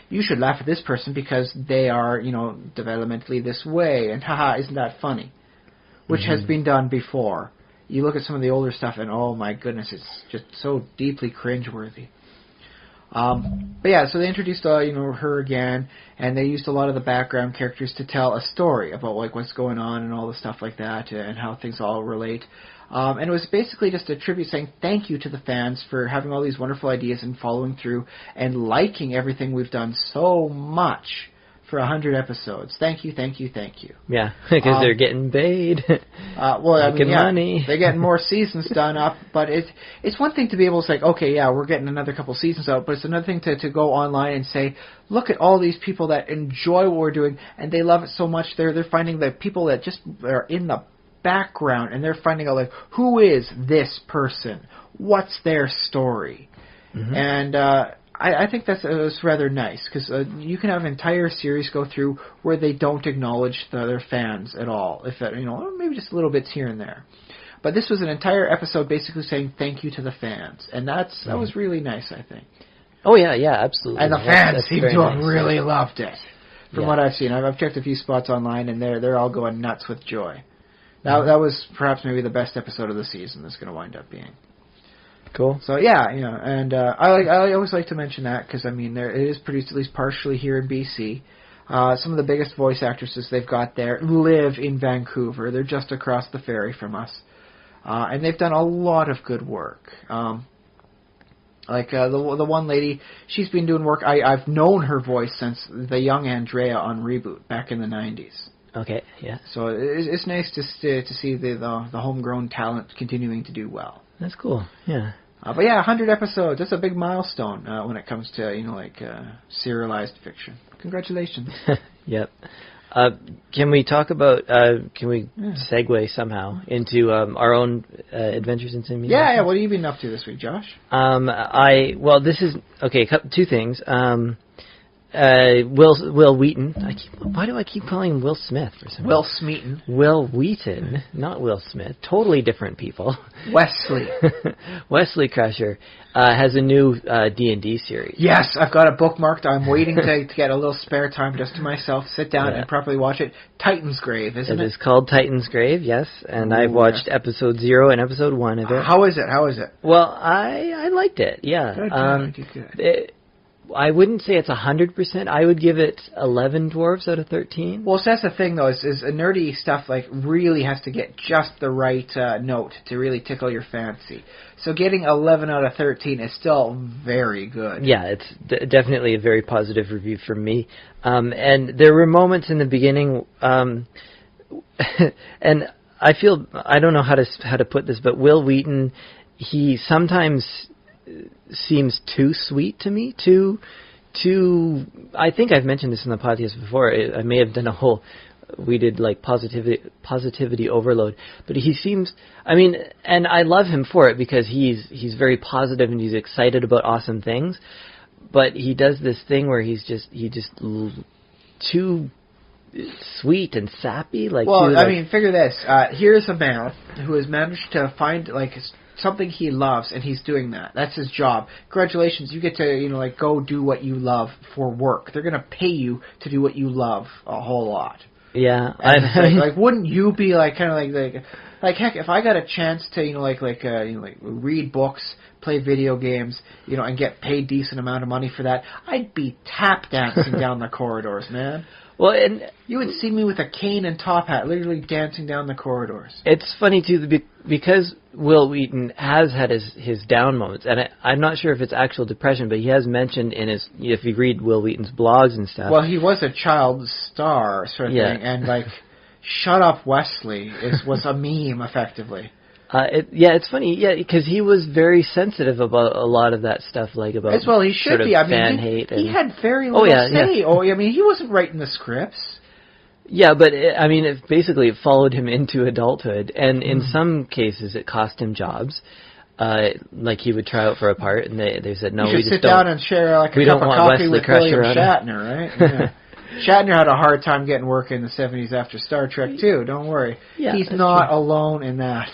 you should laugh at this person because they are, developmentally this way, and haha, isn't that funny? Which has been done before. You look at some of the older stuff and oh my goodness, it's just so deeply cringeworthy. So they introduced, her again, and they used a lot of the background characters to tell a story about, what's going on and all the stuff like that, and how things all relate. And it was basically just a tribute saying thank you to the fans for having all these wonderful ideas and following through and liking everything we've done so much for 100 episodes. Thank you, thank you, thank you. Yeah, because they're getting paid. Money. They're getting more seasons done up, but it's one thing to be able to say, okay, we're getting another couple seasons out, but it's another thing to go online and say, look at all these people that enjoy what we're doing, and they love it so much, they're finding the people that just are in the background, and they're finding out, who is this person? What's their story? And, I think that's rather nice, because you can have an entire series go through where they don't acknowledge their fans at all, if that, maybe just little bits here and there. But this was an entire episode basically saying thank you to the fans, and that was really nice, I think. Oh, yeah, absolutely. And the fans seem to have really loved it, from what I've seen. I've checked a few spots online, and they're all going nuts with joy. Now, that was perhaps maybe the best episode of the season that's going to wind up being. Cool. So and I always like to mention that because it is produced at least partially here in BC. Some of the biggest voice actresses they've got there live in Vancouver. They're just across the ferry from us, and they've done a lot of good work. The one lady, she's been doing work. I've known her voice since the young Andrea on Reboot back in the 90s. Okay, yeah. So it's nice to see the homegrown talent continuing to do well. That's cool, yeah. But yeah, 100 episodes. That's a big milestone when it comes to, serialized fiction. Congratulations. Yep. Can we talk about, can we segue somehow into our own adventures in simulation? Yeah, what have you been up to this week, Josh? Well, this is, okay, two things. Will Wheaton. Why do I keep calling him Will Smith for some reason? Will Smeaton. Will Wheaton, not Will Smith. Totally different people. Wesley. Wesley Crusher has a new D&D series. Yes, I've got it bookmarked. I'm waiting to get a little spare time just to myself, sit down and properly watch it. Titan's Grave, isn't it? It is called Titan's Grave, yes. And I've watched episode 0 and episode 1 of it. How is it? Well, I liked it, yeah. Good. I wouldn't say it's 100%. I would give it 11 dwarves out of 13. Well, so that's the thing, though, is nerdy stuff really has to get just the right note to really tickle your fancy. So getting 11 out of 13 is still very good. Yeah, it's definitely a very positive review from me. And there were moments in the beginning, and I don't know how to put this, but Will Wheaton, he sometimes seems too sweet to me, I think I've mentioned this in the podcast before. I may have done we did like positivity overload, but he seems, and I love him for it because he's very positive and he's excited about awesome things, but he does this thing where he's just too sweet and sappy. Figure this. Here's a man who has managed to find something he loves, and he's doing that. That's his job. Congratulations, you get to go do what you love for work. They're gonna pay you to do what you love a whole lot. Yeah, wouldn't you be heck, if I got a chance to read books, play video games, and get paid decent amount of money for that, I'd be tap dancing down the corridors, man. Well, and you would see me with a cane and top hat, literally dancing down the corridors. It's funny too because Will Wheaton has had his down moments, and I'm not sure if it's actual depression, but he has mentioned if you read Will Wheaton's blogs and stuff. Well, he was a child star sort of thing, and "Shut Up, Wesley" was a meme effectively. It's funny, because he was very sensitive about a lot of that stuff, about as well. He should be. Fan hate. He had very little say. Yeah. He wasn't writing the scripts. Yeah, but it followed him into adulthood, and in some cases it cost him jobs. He would try out for a part, and they said no. You should sit down and share a cup of coffee with William Shatner, right? Yeah. Shatner had a hard time getting work in the 70s after Star Trek too. Don't worry, he's not alone in that.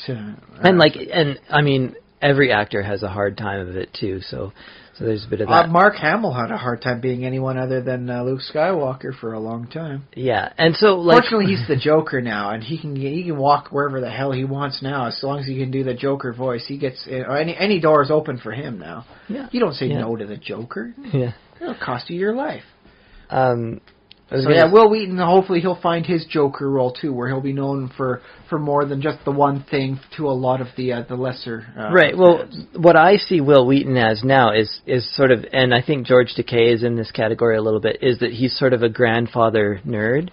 Every actor has a hard time of it too. So there's a bit of that. Mark Hamill had a hard time being anyone other than Luke Skywalker for a long time. Yeah, and so fortunately he's the Joker now, and he can walk wherever the hell he wants now as long as he can do the Joker voice. He gets any door is open for him now. Yeah, you don't say no to the Joker. Yeah, it'll cost you your life. Will Wheaton, hopefully he'll find his Joker role too, where he'll be known for more than just the one thing to a lot of the lesser. Right. Well, what I see Will Wheaton as now is sort of, and I think George Takei is in this category a little bit, is that he's sort of a grandfather nerd,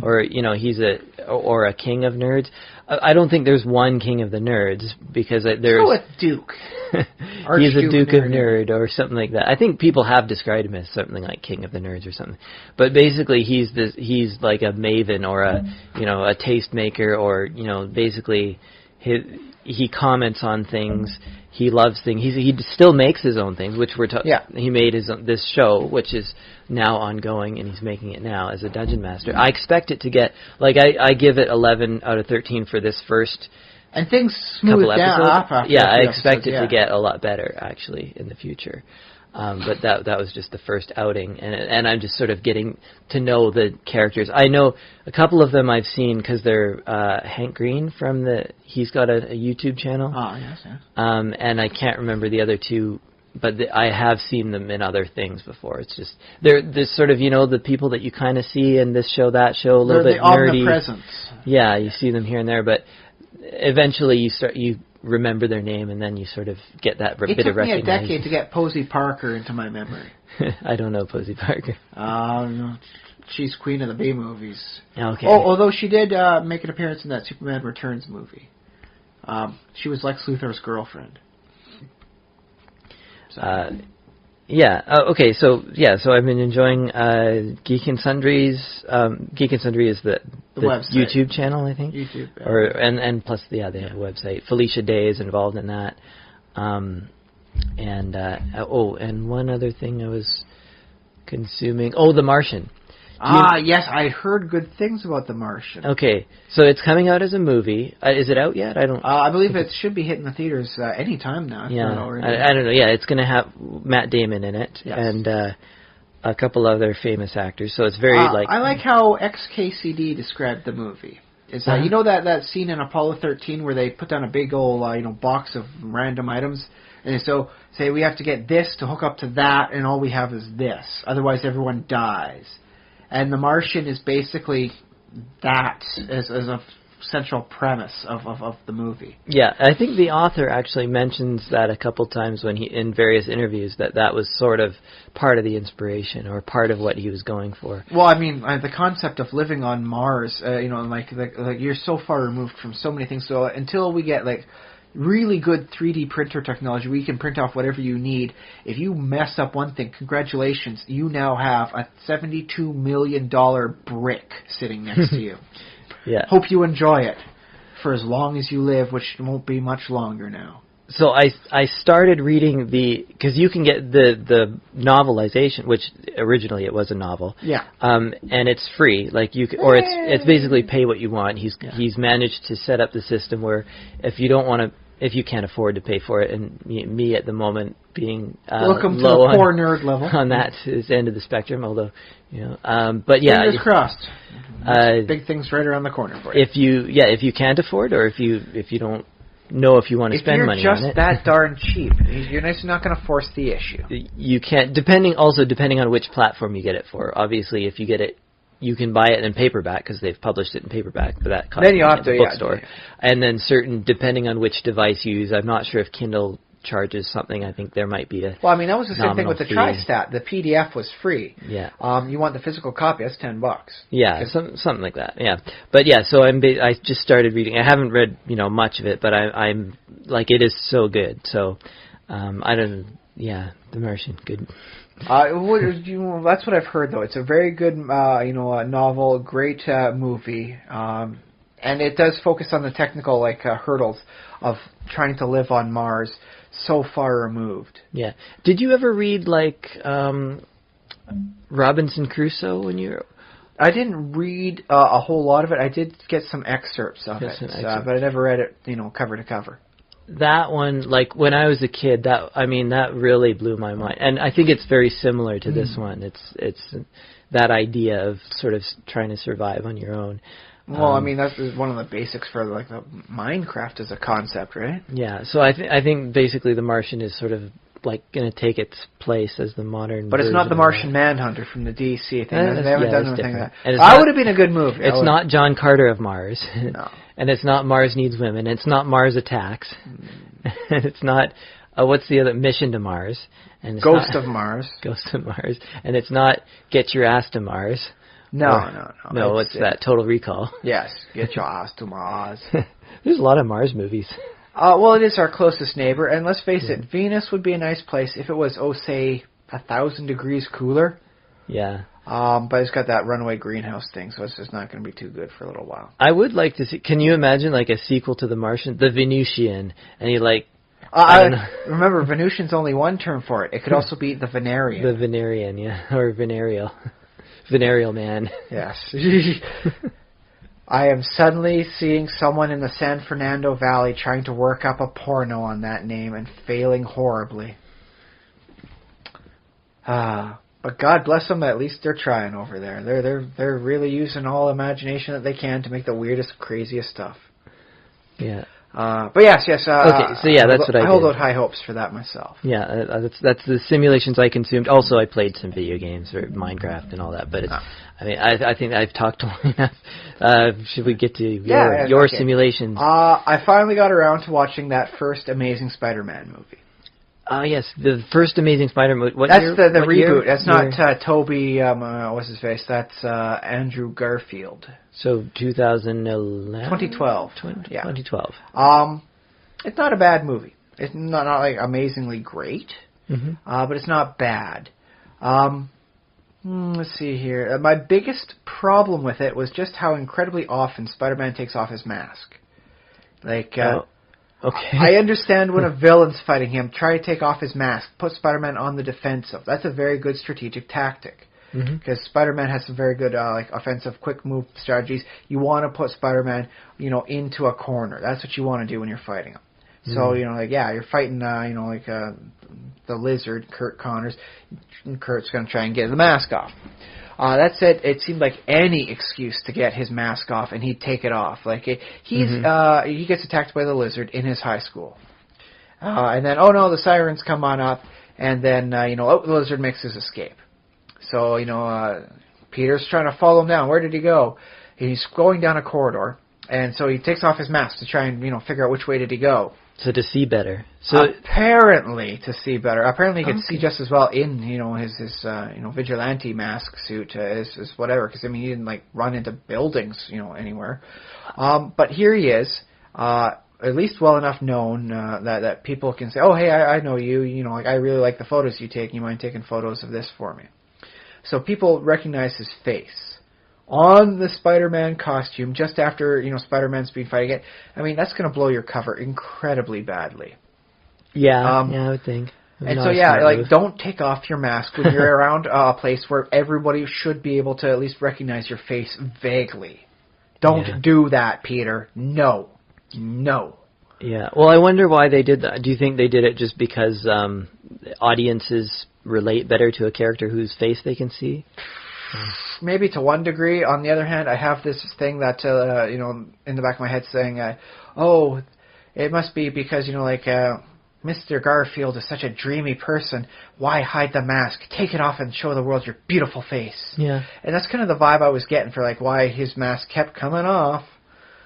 or he's a king of nerds. I don't think there's one king of the nerds because there's. Go with Duke. He's a Duke of Nerd or something like that. I think people have described him as something like King of the Nerds or something. But basically, he's like a maven or a tastemaker, or basically he comments on things. He loves things. He still makes his own things, which he made this show, which is now ongoing, and he's making it now as a dungeon master. I expect it to get I give it 11 out of 13 for this first. And things smooth down after. I expect it to get a lot better actually in the future. But that was just the first outing, and I'm just sort of getting to know the characters. I know a couple of them I've seen because they're Hank Green he's got a YouTube channel. Oh, yes. And I can't remember the other two, but I have seen them in other things before. It's just they're sort of the people that you kind of see in this show, that show, a little bit nerdy. They're the omnipresence. Yeah, you see them here and there, but eventually you remember their name, and then you sort of get that bit of recognition. It took me a decade to get Posey Parker into my memory. I don't know Posey Parker. she's Queen of the B movies. Okay. Oh, although she did make an appearance in that Superman Returns movie. She was Lex Luthor's girlfriend. So. Yeah. Okay. So I've been enjoying Geek and Sundry's. Geek and Sundry is the YouTube channel, I think. YouTube. Yeah. And plus they have a website. Felicia Day is involved in that. And one other thing I was consuming. Oh, The Martian. Yes, I heard good things about The Martian. Okay, so it's coming out as a movie. Is it out yet? I don't. I believe it should be hitting the theaters any time now. Yeah, I don't know. Yeah, it's going to have Matt Damon in it and a couple other famous actors. So it's very like. I like how XKCD described the movie. Is you know that scene in Apollo 13 where they put down a big old box of random items, and so say we have to get this to hook up to that, and all we have is this. Otherwise, everyone dies. And The Martian is basically that as a central premise of the movie. Yeah, I think the author actually mentions that a couple times when he in various interviews that was sort of part of the inspiration or part of what he was going for. Well, I mean, the concept of living on Mars, like you're so far removed from so many things. So until we get really good 3D printer technology, we can print off whatever you need. If you mess up one thing, congratulations, you now have a $72 million brick sitting next to you. Yeah. Hope you enjoy it for as long as you live, which won't be much longer now. So I started reading because you can get the novelization, which originally it was a novel. Yeah. And it's free, it's basically pay what you want. He's managed to set up the system where if you can't afford to pay for it, and me at the moment being welcome low to the poor nerd level on that is end of the spectrum. Although but yeah, fingers crossed. Big things right around the corner for you. If you can't afford, or if you don't know if you want to spend money on it. If you're just that darn cheap, you're not going to force the issue. You can't, depending on which platform you get it for. Obviously, if you get it, you can buy it in paperback because they've published it in paperback, but that costs then you have to bookstore. And then depending on which device you use, I'm not sure if Kindle charges something. I think there might be a Well, I mean, that was the same thing with the fee. TriStat. The PDF was free. Yeah. You want the physical copy, that's $10. Yeah, something like that. Yeah. But yeah, so I just started reading. I haven't read, much of it, but I'm like, it is so good. So, The Martian, good. That's what I've heard, though. It's a very good, novel, great movie, and it does focus on the technical hurdles of trying to live on Mars, so far removed. Yeah. Did you ever read Robinson Crusoe when you were? I didn't read a whole lot of it. I did get some excerpts of it, but I never read it, cover to cover. That one, when I was a kid, that really blew my mind, and I think it's very similar to this one. It's that idea of sort of trying to survive on your own. Well, that's one of the basics for the Minecraft as a concept, right? Yeah. So I think basically The Martian is sort of going to take its place as the modern. But it's not the Martian Manhunter from the DC thing. They haven't done anything like that. That would have been a good movie. It's not John Carter of Mars. No. And it's not Mars Needs Women. It's not Mars Attacks. And it's not what's the other Mission to Mars? And it's Ghost of Mars. Ghost of Mars. And it's not Get Your Ass to Mars. No. No, it's that Total Recall. Yes, Get Your Ass to Mars. There's a lot of Mars movies. Well, it is our closest neighbor, and let's face it, Venus would be a nice place if it was, say, 1,000 degrees cooler. Yeah. But it's got that runaway greenhouse thing, so it's just not going to be too good for a little while. I would like to see. Can you imagine a sequel to The Martian, The Venusian, and he I don't know. Remember, Venusian's only one term for it. It could also be the Venerian. The Venerian, yeah, or Venereal. Venereal man. Yes. I am suddenly seeing someone in the San Fernando Valley trying to work up a porno on that name and failing horribly. But God bless them, at least they're trying over there. They're really using all imagination that they can to make the weirdest, craziest stuff. Yeah. But yes. Okay, so yeah, that's what I did. I hold out high hopes for that myself. Yeah, that's the simulations I consumed. Also, I played some video games, or Minecraft and all that. But I think I've talked long enough. Should we get to your simulations? I finally got around to watching that first Amazing Spider-Man movie. Yes, the first Amazing Spider-Man. What That's year? the What reboot. year? That's not Toby, what's his face? That's Andrew Garfield. So 2011? 2012. Yeah. 2012. It's not a bad movie. It's not like amazingly great, Mm-hmm. but it's not bad. Let's see here. My biggest problem with it was just how incredibly often Spider-Man takes off his mask. Like, okay. I understand when a villain's fighting him, try to take off his mask, put Spider-Man on the defensive. That's a very good strategic tactic. Because Spider-Man has some very good like offensive, quick move strategies. You want to put Spider-Man, into a corner. That's what you want to do when you're fighting him. So you're fighting, the Lizard, Kurt Connors. And Kurt's gonna try and get the mask off. That said, it seemed like any excuse to get his mask off, and he'd take it off. Like he gets attacked by the Lizard in his high school, and then the sirens come on up, and then the Lizard makes his escape. So, Peter's trying to follow him down. Where did he go? He's going down a corridor, and so he takes off his mask to try and, figure out which way did he go. So to see better. So apparently to see better. Apparently he could see just as well in, his vigilante mask suit as whatever, because, he didn't, run into buildings, anywhere. But here he is, at least well enough known that people can say, oh, hey, I know you, I really like the photos you take. You mind taking photos of this for me? So people recognize his face on the Spider-Man costume just after, Spider-Man's been fighting it. That's going to blow your cover incredibly badly. Yeah, I would think. And so, don't take off your mask when you're around a place where everybody should be able to at least recognize your face vaguely. Don't do that, Peter. No. Yeah. Well, I wonder why they did that. Do you think they did it just because audiences relate better to a character whose face they can see? Maybe to one degree. On the other hand, I have this thing that, in the back of my head saying, it must be because, Mr. Garfield is such a dreamy person. Why hide the mask? Take it off and show the world your beautiful face. Yeah. And that's kind of the vibe I was getting for, why his mask kept coming off.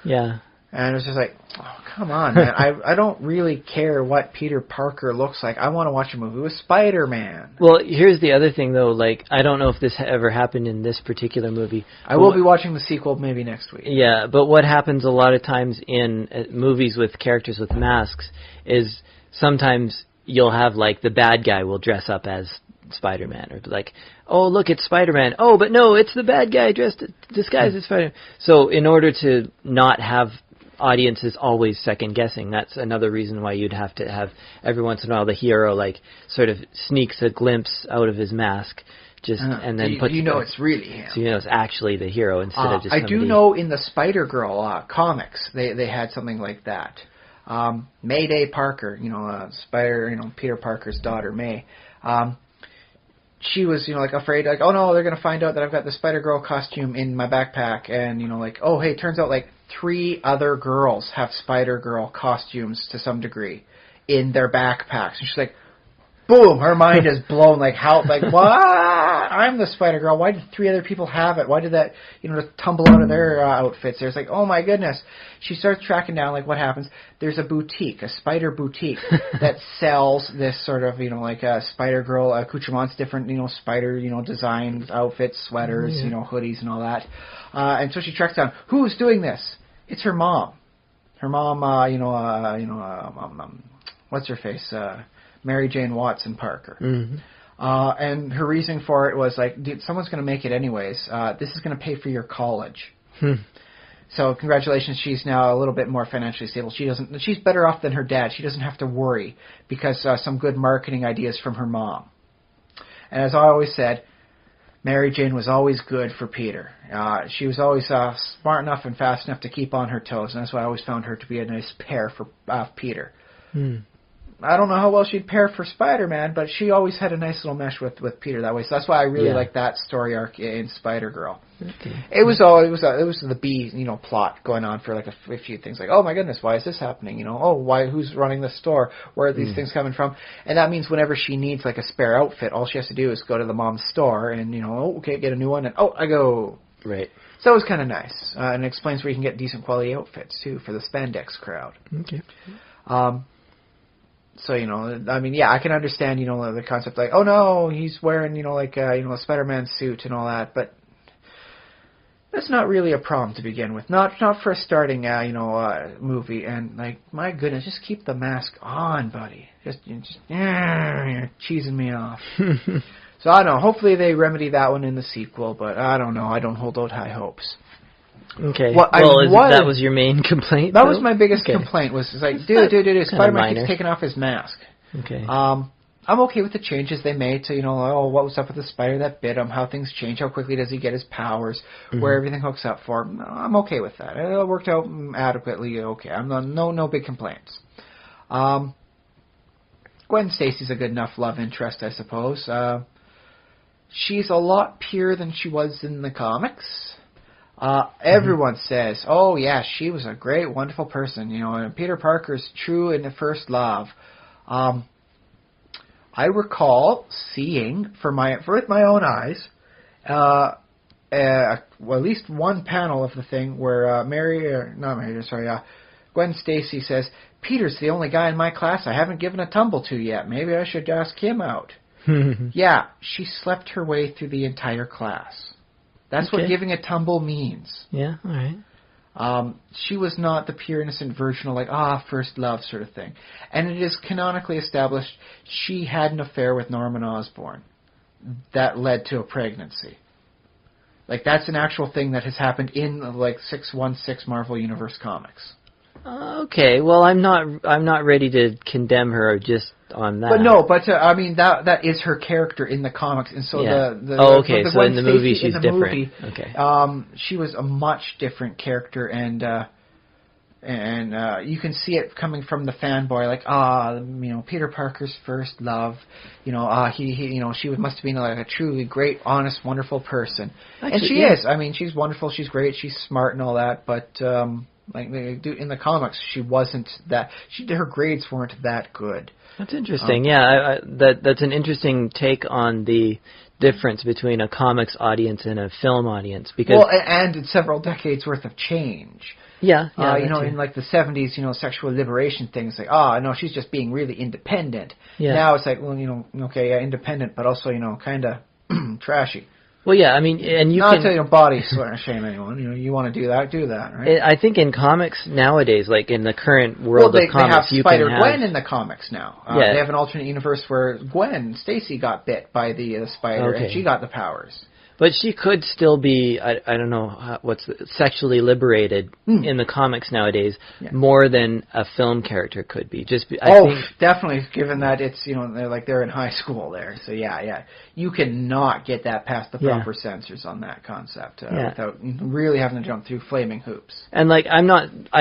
Yeah. And it was just like, oh, come on, man. I don't really care what Peter Parker looks like. I want to watch a movie with Spider-Man. Well, here's the other thing, though. I don't know if this ever happened in this particular movie. I will be watching the sequel maybe next week. Yeah, but what happens a lot of times in movies with characters with masks is sometimes you'll have, the bad guy will dress up as Spider-Man, or oh, look, it's Spider-Man. Oh, but no, it's the bad guy disguised as Spider-Man. So in order to not have audiences always second guessing, that's another reason why you'd have to have every once in a while the hero sort of sneaks a glimpse out of his mask and then puts it's really him. So it's actually the hero instead of just somebody. I do know in the Spider-Girl comics they had something like that. Mayday Parker, Peter Parker's daughter May. She was, afraid, oh no, they're gonna find out that I've got the Spider-Girl costume in my backpack, and oh hey, turns out 3 other girls have Spider-Girl costumes to some degree in their backpacks. And she's like, boom, her mind is blown. What? I'm the Spider-Girl. Why did 3 other people have it? Why did that, just tumble out of their outfits? There's oh my goodness. She starts tracking down, what happens. There's a boutique, a spider boutique, that sells this sort of, Spider-Girl accoutrements, different, spider, designs, outfits, sweaters, hoodies and all that. And so she tracks down, who's doing this? It's her mom. Her mom, what's her face? Mary Jane Watson Parker. Mm-hmm. And her reasoning for it was dude, someone's going to make it anyways. This is going to pay for your college. So congratulations, she's now a little bit more financially stable. She's better off than her dad. She doesn't have to worry because some good marketing ideas from her mom. And as I always said, Mary Jane was always good for Peter. She was always smart enough and fast enough to keep on her toes, and that's why I always found her to be a nice pair for Peter. I don't know how well she'd pair for Spider-Man, but she always had a nice little mesh with Peter that way. So that's why I really like that story arc in Spider-Girl. Okay. It was the B plot going on for a few things oh my goodness, why is this happening? Who's running the store? Where are these things coming from? And that means whenever she needs a spare outfit, all she has to do is go to the mom's store and okay, get a new one, and I go. Right. So it was kind of nice, and it explains where you can get decent quality outfits too for the spandex crowd. Okay. So, I mean, yeah, I can understand, the concept like, oh no, he's wearing, a Spider-Man suit and all that, but that's not really a problem to begin with. Not for a starting, movie. And, like, my goodness, just keep the mask on, buddy. You're cheesing me off. So, I don't know. Hopefully they remedy that one in the sequel, but I don't know. I don't hold out high hopes. Okay. That was your main complaint? That was my biggest complaint. Was like, dude, Spider-Man keeps taking off his mask. Okay. I'm okay with the changes they made to, what was up with the spider that bit him, how things change, how quickly does he get his powers, where everything hooks up for him. I'm okay with that. It worked out adequately okay. No big complaints. Gwen Stacy's a good enough love interest, I suppose. She's a lot purer than she was in the comics. Everyone says, oh yeah, she was a great, wonderful person, and Peter Parker's true in the first love. I recall seeing, with my own eyes, at least one panel of the thing where Gwen Stacy says, Peter's the only guy in my class I haven't given a tumble to yet. Maybe I should ask him out. Yeah, she slept her way through the entire class. That's what giving a tumble means. Yeah, all right. She was not the pure innocent version of first love sort of thing. And it is canonically established she had an affair with Norman Osborn that led to a pregnancy. Like, that's an actual thing that has happened in 616 Marvel Universe comics. Okay, well, I'm not ready to condemn her just on that. But I mean that is her character in the comics, and so the so in the movie she's different. Okay. She was a much different character, and you can see it coming from the fanboy, Peter Parker's first love, she must have been a truly great, honest, wonderful person, and she is. I mean, she's wonderful, she's great, she's smart and all that, but like they do in the comics, she wasn't that. Her grades weren't that good. That's interesting. That's an interesting take on the difference between a comics audience and a film audience. Because and several decades worth of change. Yeah. In the 70s, sexual liberation things no, she's just being really independent. Yeah. Now it's like, independent, but also, kind of trashy. Well, yeah, I mean, and you not to body shame anyone. You want to do that, right? I think in comics nowadays, like in the current world of comics, they have Spider-Gwen in the comics now. They have an alternate universe where Gwen Stacy got bit by the spider, and she got the powers. But she could still be, I don't know, sexually liberated in the comics nowadays more than a film character could be. I think definitely, given that it's, they're in high school there. So yeah. You cannot get that past the proper censors on that concept without really having to jump through flaming hoops. And I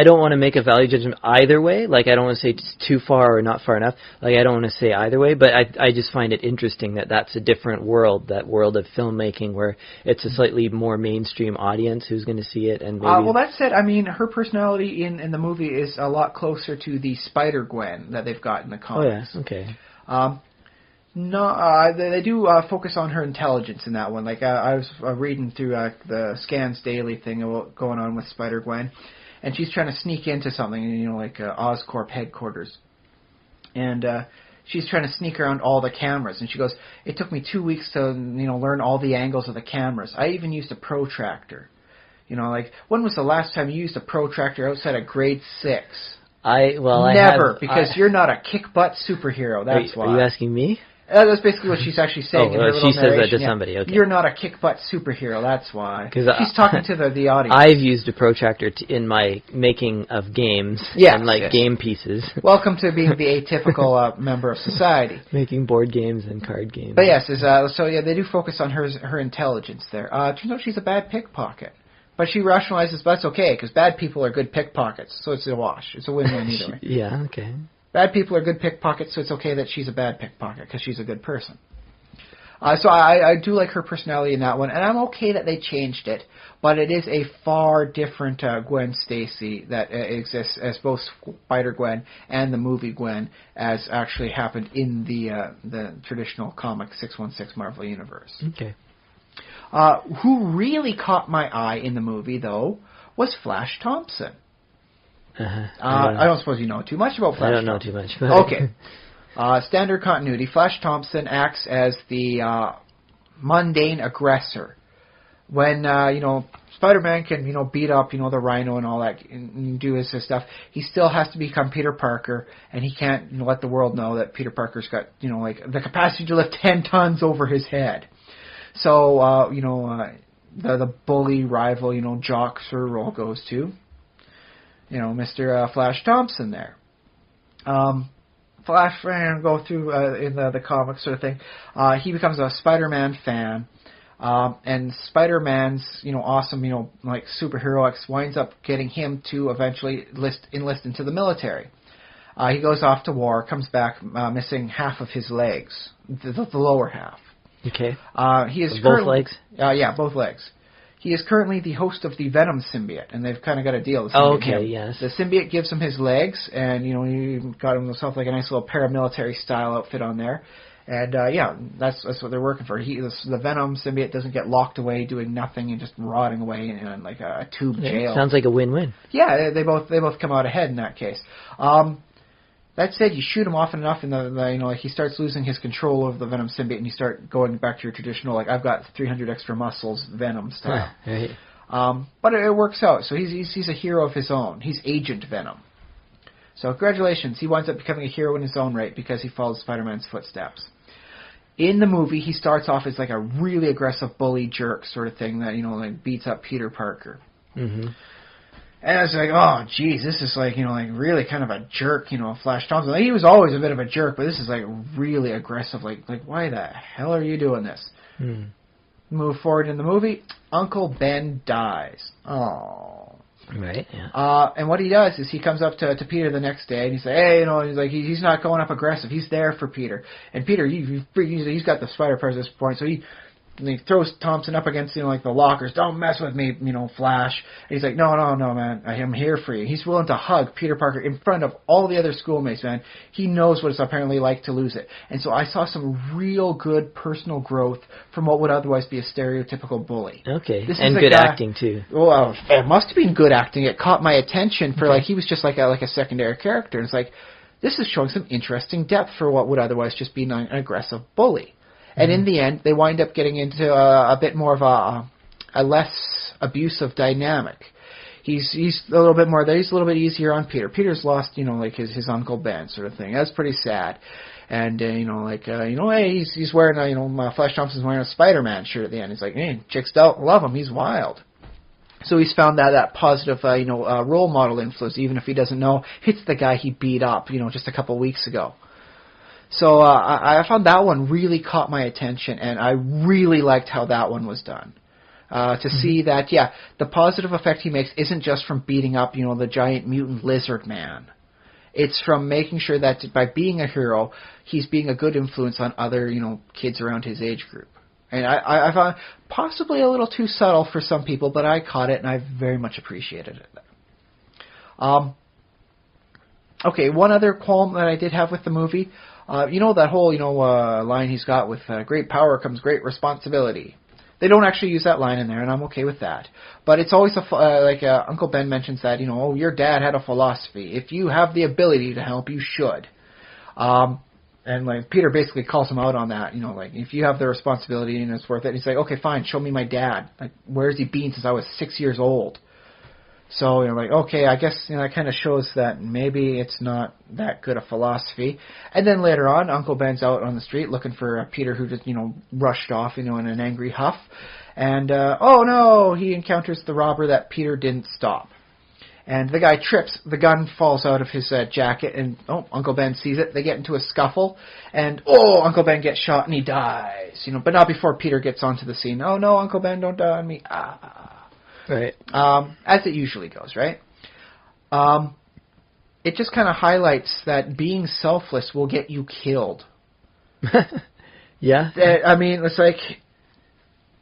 don't want to make a value judgment either way. Like, I don't want to say it's too far or not far enough. Like, I don't want to say either way, but I just find it interesting that that's a different world, that world of filmmaking where it's a slightly more mainstream audience who's going to see it. And maybe well, that said, I mean, her personality in the movie is a lot closer to the Spider-Gwen that they've got in the comics. Oh, yeah, okay. They do focus on her intelligence in that one. Like, I was reading through the Scans Daily thing going on with Spider-Gwen, and she's trying to sneak into something, Oscorp headquarters. And she's trying to sneak around all the cameras, and she goes, it took me 2 weeks to, learn all the angles of the cameras. I even used a protractor. When was the last time you used a protractor outside of grade 6? Never, because you're not a kick-butt superhero, that's why. Are you asking me? That's basically what she's actually saying in her little she narration. Says that to somebody, okay. You're not a kick-butt superhero, that's why. She's talking to the audience. I've used a protractor in my making of games and game pieces. Welcome to being the atypical member of society. Making board games and card games. But yes, they do focus on her intelligence there. It turns out she's a bad pickpocket. But she rationalizes, but that's okay, because bad people are good pickpockets, so it's a wash. It's a win-win either way. Yeah, okay. Bad people are good pickpockets, so it's okay that she's a bad pickpocket, because she's a good person. So I do like her personality in that one, and I'm okay that they changed it, but it is a far different Gwen Stacy that exists as both Spider-Gwen and the movie Gwen, as actually happened in the traditional comic 616 Marvel Universe. Okay. Who really caught my eye in the movie, though, was Flash Thompson. I don't suppose you know too much about Flash. I don't know too much. Okay. Standard continuity. Flash Thompson acts as the mundane aggressor. When, Spider-Man can, beat up, the Rhino and all that and do his stuff, he still has to become Peter Parker, and he can't let the world know that Peter Parker's got, the capacity to lift 10 tons over his head. So, the bully rival, jock sort of role goes to, Mr. Flash Thompson there. Flash, go through in the comics sort of thing. He becomes a Spider-Man fan. And Spider-Man's, awesome, superhero X winds up getting him to eventually enlist into the military. He goes off to war, comes back missing half of his legs, the lower half. Okay. He is both legs? Yeah, both legs. He is currently the host of the Venom symbiote, and they've kind of got a deal. Yes. The symbiote gives him his legs, and, he got himself like a nice little paramilitary style outfit on there. And, that's what they're working for. The Venom symbiote doesn't get locked away doing nothing and just rotting away in like a tube jail. Sounds like a win-win. Yeah, they both come out ahead in that case. That said, you shoot him often enough and he starts losing his control over the Venom symbiote, and you start going back to your traditional, I've got 300 extra muscles Venom style. Right. But it works out. So he's a hero of his own. He's Agent Venom. So congratulations, he winds up becoming a hero in his own right because he follows Spider-Man's footsteps. In the movie, he starts off as like a really aggressive bully jerk sort of thing that, beats up Peter Parker. Mm-hmm. And I was like, oh, geez, this is really kind of a jerk, Flash Thompson. He was always a bit of a jerk, but this is really aggressive. Like why the hell are you doing this? Move forward in the movie, Uncle Ben dies. Oh. Right, yeah. And what he does is he comes up to Peter the next day and he says, hey, he's not going up aggressive. He's there for Peter. And Peter, he's got the spider part at this point, so he throws Thompson up against, the lockers. Don't mess with me, Flash. And he's like, no, man. I'm here for you. He's willing to hug Peter Parker in front of all the other schoolmates, man. He knows what it's apparently like to lose it. And so I saw some real good personal growth from what would otherwise be a stereotypical bully. Okay. And good acting, too. Well, it must have been good acting. It caught my attention for, he was just like a secondary character. And it's like, this is showing some interesting depth for what would otherwise just be an aggressive bully. And in the end, they wind up getting into a bit more of a less abusive dynamic. He's a little bit more there. He's a little bit easier on Peter. Peter's lost, his Uncle Ben sort of thing. That's pretty sad. And, hey, he's wearing Flash Thompson's wearing a Spider-Man shirt at the end. He's like, hey, chicks don't love him. He's wild. So he's found that positive, role model influence, even if he doesn't know it's the guy he beat up, just a couple weeks ago. So I found that one really caught my attention, and I really liked how that one was done. To see that, the positive effect he makes isn't just from beating up, the giant mutant lizard man. It's from making sure that by being a hero, he's being a good influence on other, kids around his age group. And I found possibly a little too subtle for some people, but I caught it, and I very much appreciated it. Okay, one other qualm that I did have with the movie. That whole, line he's got with great power comes great responsibility. They don't actually use that line in there, and I'm okay with that. But it's always Uncle Ben mentions that, your dad had a philosophy. If you have the ability to help, you should. And Peter basically calls him out on that, if you have the responsibility and it's worth it. He's like, okay, fine, show me my dad. Where's he been since I was 6 years old? So, okay, I guess, that kind of shows that maybe it's not that good a philosophy. And then later on, Uncle Ben's out on the street looking for Peter who just, rushed off, in an angry huff. And, oh no, he encounters the robber that Peter didn't stop. And the guy trips, the gun falls out of his jacket, and, Uncle Ben sees it. They get into a scuffle, and, Uncle Ben gets shot and he dies. But not before Peter gets onto the scene. Oh no, Uncle Ben, don't die on me. Right. As it usually goes, right? It just kind of highlights that being selfless will get you killed. Yeah. It's like,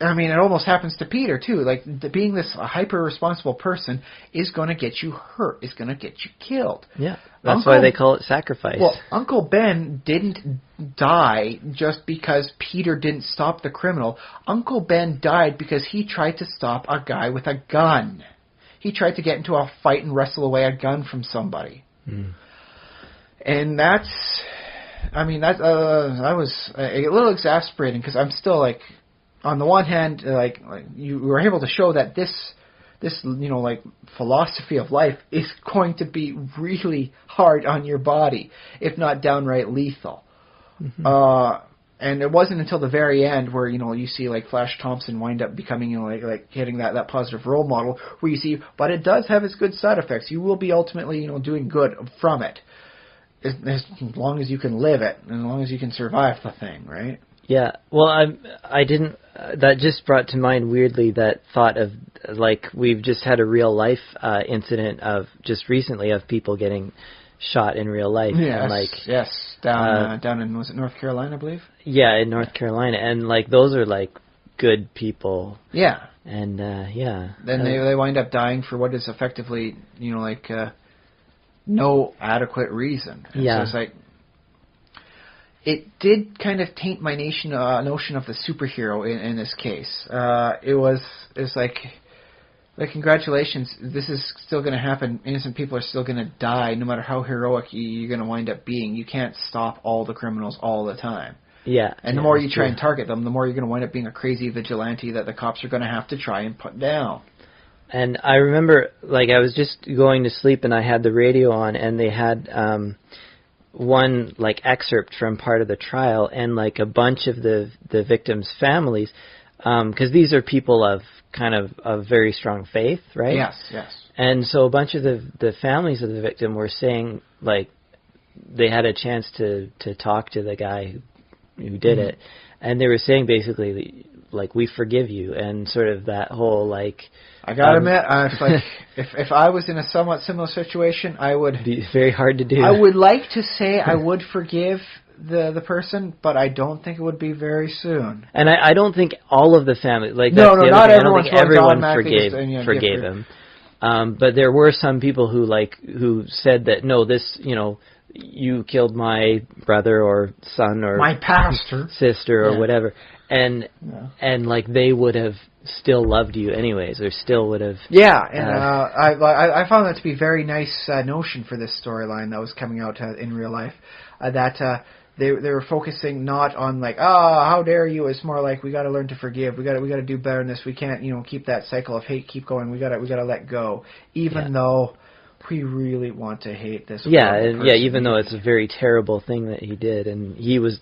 it almost happens to Peter, too. Being this hyper-responsible person is going to get you hurt, is going to get you killed. Yeah, that's why they call it sacrifice. Well, Uncle Ben didn't die just because Peter didn't stop the criminal. Uncle Ben died because he tried to stop a guy with a gun. He tried to get into a fight and wrestle away a gun from somebody. And that's I mean, that was a little exasperating because I'm still like, on the one hand, like you were able to show that this like philosophy of life is going to be really hard on your body, if not downright lethal. Mm-hmm. And it wasn't until the very end where you see like Flash Thompson wind up becoming like hitting that positive role model where you see, but it does have its good side effects. You will be ultimately doing good from it, as long as you can live it and as long as you can survive the thing, right? Yeah. Well, I didn't. That just brought to mind weirdly that thought of like we've just had a real life incident of just recently of people getting shot in real life. Yes, and like, yes, down in, was it North Carolina, I believe? Yeah, in North Carolina, and like those are like good people. Yeah, and yeah. Then they wind up dying for what is effectively like no adequate reason. And yeah, so it's like it did kind of taint my notion of the superhero in this case. It's like congratulations, this is still going to happen. Innocent people are still going to die, no matter how heroic you're going to wind up being. You can't stop all the criminals all the time. Yeah. And the more you try and target them, the more you're going to wind up being a crazy vigilante that the cops are going to have to try and put down. And I remember, like, I was just going to sleep and I had the radio on, and they had one like excerpt from part of the trial, and like a bunch of the victims' families, because these are people of kind of very strong faith, right? Yes, yes. And so a bunch of the families of the victim were saying, like, they had a chance to talk to the guy who did it, and they were saying basically, like, we forgive you, and sort of that whole, like... I gotta admit, it's like, if I was in a somewhat similar situation, I would... be very hard to do. I would like to say I would forgive the person, but I don't think it would be very soon. And I don't think all of the family, like, no, that's not I don't think everyone forgave him. But there were some people who said that, no, this, you killed my brother or son or my pastor, sister or whatever, and like they would have still loved you anyways, or still would have. Yeah, and I found that to be a very nice notion for this storyline that was coming out in real life. That they were focusing not on like, how dare you. It's more like we got to learn to forgive. We got to do better than this. We can't keep that cycle of hate keep going. We got to let go, even though we really want to hate this. Even though it's a very terrible thing that he did, and he was.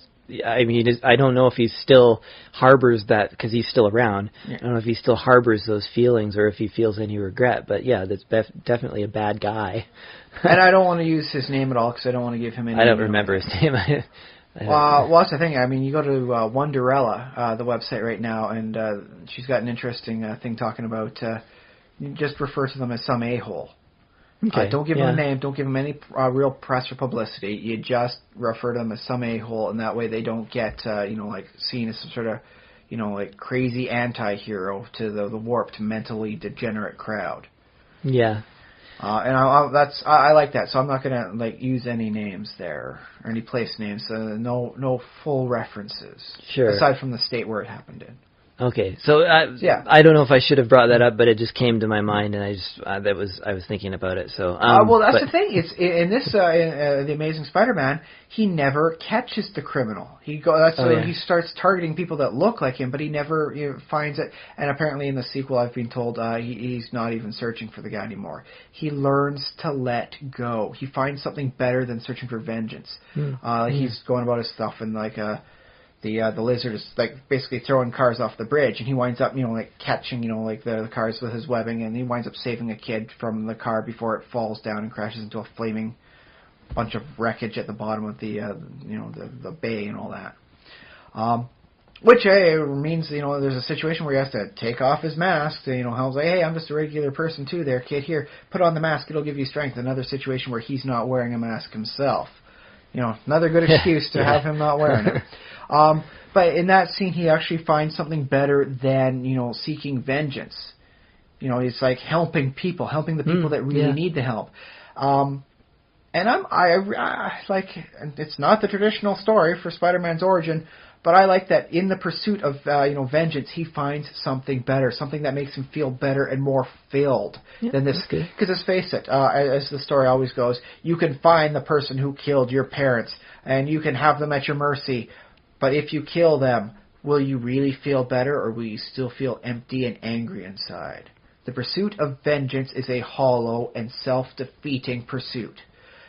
I mean, I don't know if he still harbors that, because he's still around. Yeah. I don't know if he still harbors those feelings or if he feels any regret. But yeah, that's definitely a bad guy. And I don't want to use his name at all because I don't want to give him any... I don't remember his name. Well, that's the thing. I mean, you go to Wonderella, the website right now, and she's got an interesting thing talking about... you just refer to them as some a-hole. Okay. Don't give them a name. Don't give them any real press or publicity. You just refer to them as some a-hole, and that way they don't get, like seen as some sort of, like crazy anti-hero to the warped, mentally degenerate crowd. Yeah. And I like that. So I'm not gonna like use any names there or any place names. No full references. Sure. Aside from the state where it happened in. Okay, so I don't know if I should have brought that up, but it just came to my mind, and I was thinking about it. So well, that's the thing. It's in this in the Amazing Spider-Man, he never catches the criminal. He starts targeting people that look like him, but he never finds it. And apparently, in the sequel, I've been told he's not even searching for the guy anymore. He learns to let go. He finds something better than searching for vengeance. He's going about his stuff and like the lizard is like basically throwing cars off the bridge, and he winds up, like catching, like the cars with his webbing, and he winds up saving a kid from the car before it falls down and crashes into a flaming bunch of wreckage at the bottom of the bay and all that. Which means there's a situation where he has to take off his mask. Hal's like, hey, I'm just a regular person too, there, kid. Here, put on the mask. It'll give you strength. Another situation where he's not wearing a mask himself. Another good excuse to have him not wearing it. But in that scene, he actually finds something better than, seeking vengeance. It's like helping the people that really need the help. And I like, it's not the traditional story for Spider-Man's origin, But I like that in the pursuit of vengeance, he finds something better, something that makes him feel better and more filled than this. Because let's face it, as the story always goes, you can find the person who killed your parents, and you can have them at your mercy. But if you kill them, will you really feel better, or will you still feel empty and angry inside? The pursuit of vengeance is a hollow and self-defeating pursuit.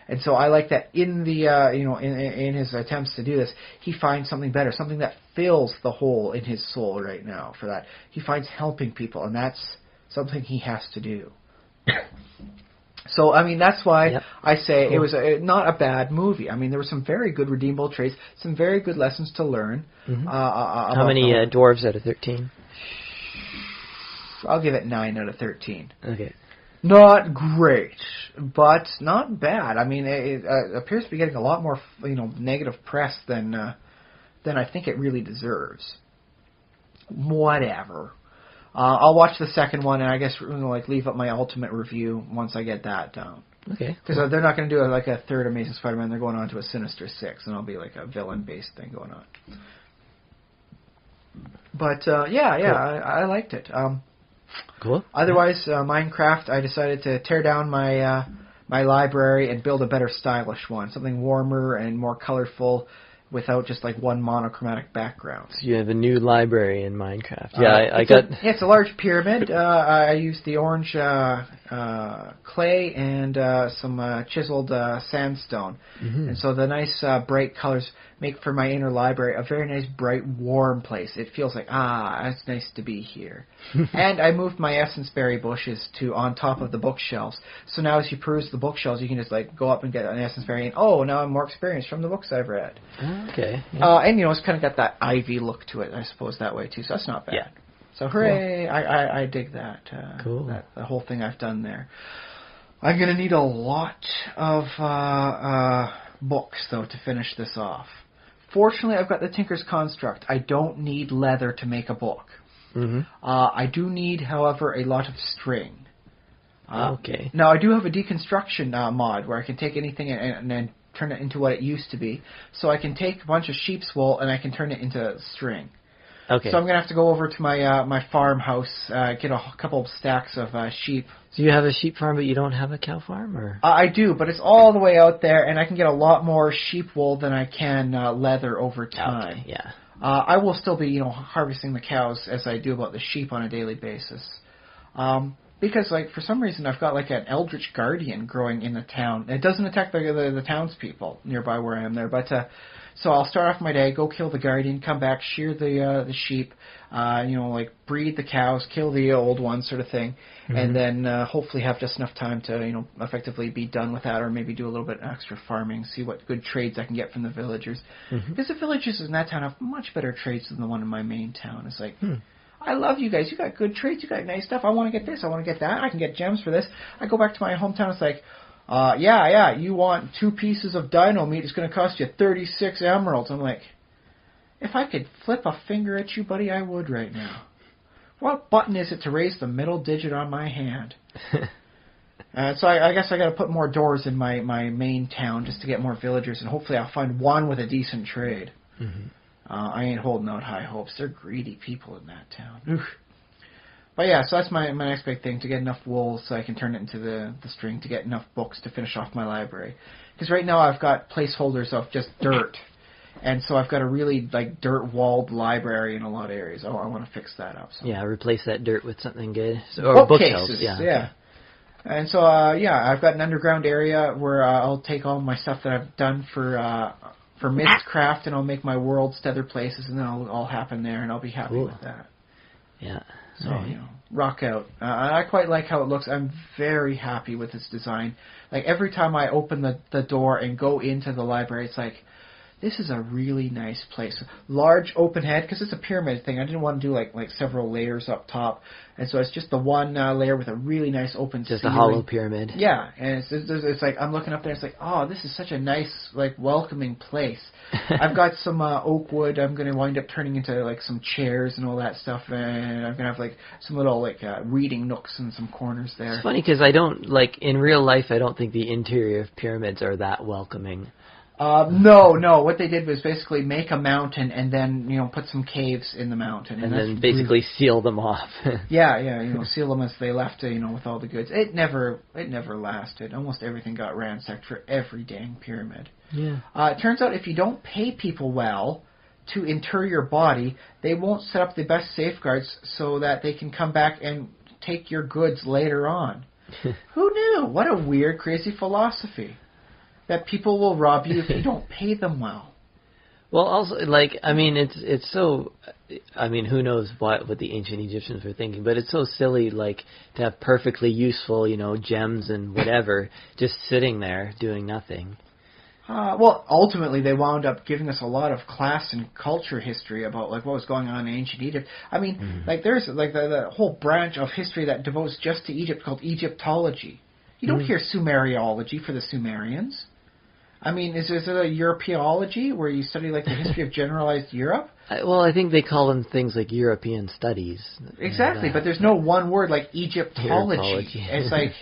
And so I like that in the in his attempts to do this, he finds something better, something that fills the hole in his soul right now. For that, he finds helping people, and that's something he has to do. So I mean, that's why I say it was not a bad movie. I mean, there were some very good redeemable traits, some very good lessons to learn. How many dwarves out of 13? I'll give it 9 out of 13. Okay. Not great, but not bad. I mean, it appears to be getting a lot more, negative press than I think it really deserves. Whatever. I'll watch the second one, and I guess leave up my ultimate review once I get that down. Okay. Because they're not going to do a third Amazing Spider-Man. They're going on to a Sinister Six, and it'll be like a villain-based thing going on. But cool. I liked it. Cool. Otherwise, Minecraft, I decided to tear down my my library and build a better stylish one, something warmer and more colorful, without just one monochromatic background. So you have a new library in Minecraft. It's a large pyramid. I used the orange clay and some chiseled sandstone. And so the nice bright colors make for my inner library a very nice, bright, warm place. It feels like, it's nice to be here. And I moved my essence berry bushes to on top of the bookshelves. So now as you peruse the bookshelves, you can just go up and get an essence berry, and now I'm more experienced from the books I've read. Okay. Yeah. And it's kind of got that ivy look to it, I suppose, that way too. So that's not bad. Yeah. So hooray! Cool. I dig that. Cool. The whole thing I've done there. I'm gonna need a lot of books though to finish this off. Fortunately, I've got the Tinker's Construct. I don't need leather to make a book. I do need, however, a lot of string. Okay. Now, I do have a deconstruction mod where I can take anything and then turn it into what it used to be. So I can take a bunch of sheep's wool and I can turn it into string. Okay. So I'm going to have to go over to my my farmhouse, get a couple of stacks of sheep. So you have a sheep farm, but you don't have a cow farm, or? I do, but it's all the way out there, and I can get a lot more sheep wool than I can leather over time. Okay, yeah. I will still be, harvesting the cows as I do about the sheep on a daily basis. Because, for some reason, I've got, an eldritch guardian growing in the town. It doesn't attack the townspeople nearby where I am there, but so I'll start off my day, go kill the guardian, come back, shear the sheep, breed the cows, kill the old ones, sort of thing, and then hopefully have just enough time to, effectively be done with that, or maybe do a little bit extra farming, see what good trades I can get from the villagers. Because the villagers in that town have much better trades than the one in my main town. It's like, I love you guys. You got good trades. You got nice stuff. I want to get this. I want to get that. I can get gems for this. I go back to my hometown. It's like, you want 2 pieces of dino meat. It's going to cost you 36 emeralds. I'm like, if I could flip a finger at you, buddy, I would right now. What button is it to raise the middle digit on my hand? So I guess I got to put more doors in my main town just to get more villagers, and hopefully I'll find one with a decent trade. I ain't holding out high hopes. They're greedy people in that town. Oof. But yeah, so that's my next big thing, to get enough wool so I can turn it into the string, to get enough books to finish off my library. Because right now I've got placeholders of just dirt. And so I've got a really, dirt-walled library in a lot of areas. I want to fix that up. So. Yeah, replace that dirt with something good. Or bookshelves. Yeah. Okay. And so, I've got an underground area where I'll take all my stuff that I've done for Mistcraft, and I'll make my worlds to other places, and then it'll all happen there, and I'll be happy with that. Yeah. So, rock out. I quite like how it looks. I'm very happy with its design. Every time I open the door and go into the library, it's like, this is a really nice place. Large open head, because it's a pyramid thing. I didn't want to do like several layers up top, and so it's just the one layer with a really nice open just ceiling. a hollow pyramid. Yeah, and it's like I'm looking up there. It's like, oh, this is such a nice welcoming place. I've got some oak wood. I'm going to wind up turning into some chairs and all that stuff, and I'm going to have some little reading nooks and some corners there. It's funny because I don't in real life. I don't think the interior of pyramids are that welcoming. No. What they did was basically make a mountain and then, put some caves in the mountain. And then basically seal them off. Yeah, seal them as they left, with all the goods. It never lasted. Almost everything got ransacked for every dang pyramid. Yeah. It turns out if you don't pay people well to inter your body, they won't set up the best safeguards so that they can come back and take your goods later on. Who knew? What a weird, crazy philosophy. That people will rob you if you don't pay them well. Well, also, it's so... who knows what the ancient Egyptians were thinking, but it's so silly, to have perfectly useful, gems and whatever, just sitting there doing nothing. Well, ultimately, they wound up giving us a lot of class and culture history about what was going on in ancient Egypt. There's the whole branch of history that devotes just to Egypt called Egyptology. You don't hear Sumeriology for the Sumerians. Is it a Europeology where you study the history of generalized Europe? I think they call them things like European studies. Exactly, but there's no one word like Egyptology. It's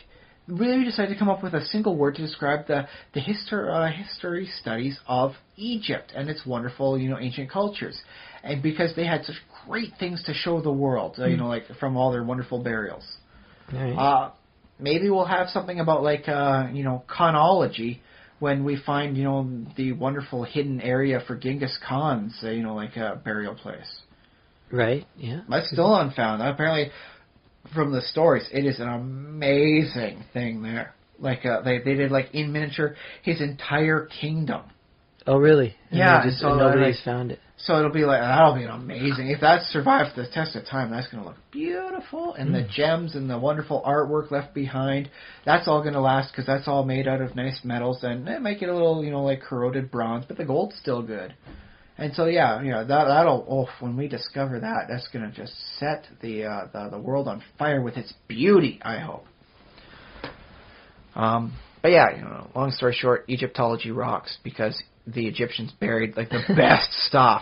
we decided to come up with a single word to describe the history studies of Egypt and its wonderful, ancient cultures. And because they had such great things to show the world, from all their wonderful burials. Right. Maybe we'll have something about chronology when we find, the wonderful hidden area for Genghis Khan's, a burial place. Right, yeah. That's still unfound. Apparently, from the stories, it is an amazing thing there. They did, in miniature, his entire kingdom. Oh, really? Yeah. And nobody's found it. So it'll be that'll be amazing. If that survives the test of time, that's going to look beautiful. And the gems and the wonderful artwork left behind, that's all going to last because that's all made out of nice metals. And it might get a little, corroded bronze, but the gold's still good. And so, that'll, when we discover that, that's going to just set the world on fire with its beauty, I hope. But long story short, Egyptology rocks because the Egyptians buried the best stuff.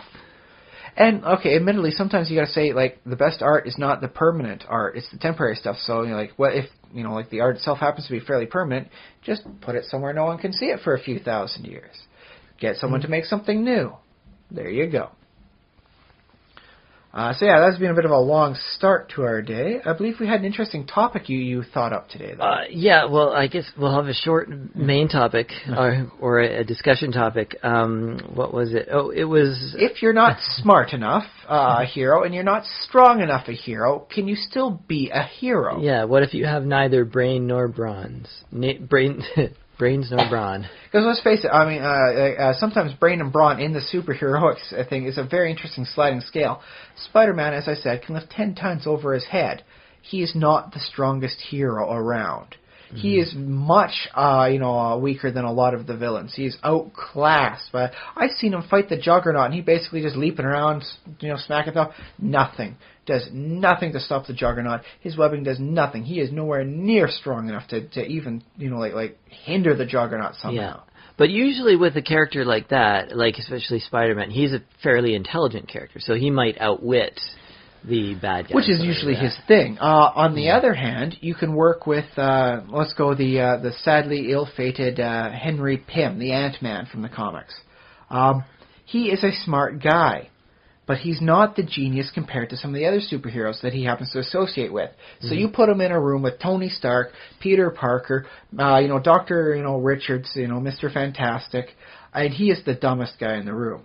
And okay, admittedly, sometimes you got to say the best art is not the permanent art; it's the temporary stuff. So what if the art itself happens to be fairly permanent? Just put it somewhere no one can see it for a few thousand years. Get someone to make something new. There you go. That's been a bit of a long start to our day. I believe we had an interesting topic you thought up today, though. Well, I guess we'll have a short main topic or a discussion topic. What was it? Oh, it was... If you're not smart enough a hero and you're not strong enough a hero, can you still be a hero? Yeah, what if you have neither brain nor bronze? Brains nor brawn. Because let's face it, sometimes brain and brawn in the superheroics thing is a very interesting sliding scale. Spider-Man, as I said, can lift 10 tons over his head. He is not the strongest hero around. Mm-hmm. He is much, weaker than a lot of the villains. He is outclassed. But I've seen him fight the Juggernaut, and he basically just leaping around, smacking stuff. Nothing. Does nothing to stop the Juggernaut. His webbing does nothing. He is nowhere near strong enough to even, hinder the Juggernaut somehow. Yeah. But usually with a character like that, especially Spider-Man, he's a fairly intelligent character, so he might outwit the bad guy. Which is usually his thing. On the other hand, you can work with, let's go the sadly ill-fated Henry Pym, the Ant-Man from the comics. He is a smart guy. But he's not the genius compared to some of the other superheroes that he happens to associate with. So you put him in a room with Tony Stark, Peter Parker, Dr. Richards, Mr. Fantastic, and he is the dumbest guy in the room.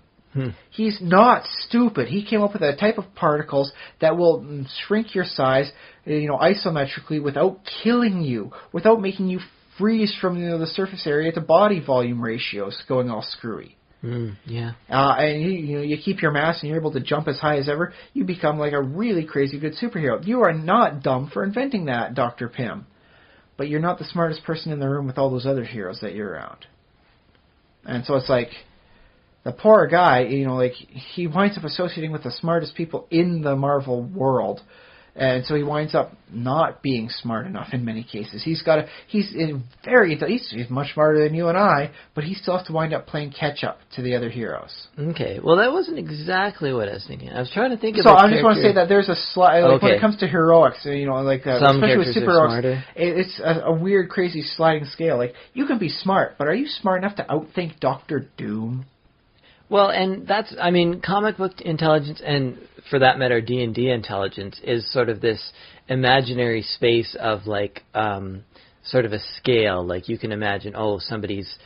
He's not stupid. He came up with a type of particles that will shrink your size, isometrically without killing you, without making you freeze from the surface area to body volume ratios going all screwy. Yeah. And you keep your mass and you're able to jump as high as ever. You become a really crazy good superhero. You are not dumb for inventing that, Dr. Pym. But you're not the smartest person in the room with all those other heroes that you're around. And so it's the poor guy, he winds up associating with the smartest people in the Marvel world. And so he winds up not being smart enough in many cases. He's much smarter than you and I, but he still has to wind up playing catch up to the other heroes. Okay, well that wasn't exactly what I was thinking. I was trying to think of. So I just want to say that there's a when it comes to heroics, some especially with superheroes, it's a weird, crazy sliding scale. Like you can be smart, but are you smart enough to outthink Doctor Doom? Well, and comic book intelligence, and for that matter, D&D intelligence, is sort of this imaginary space of like sort of a scale. Like you can imagine, somebody's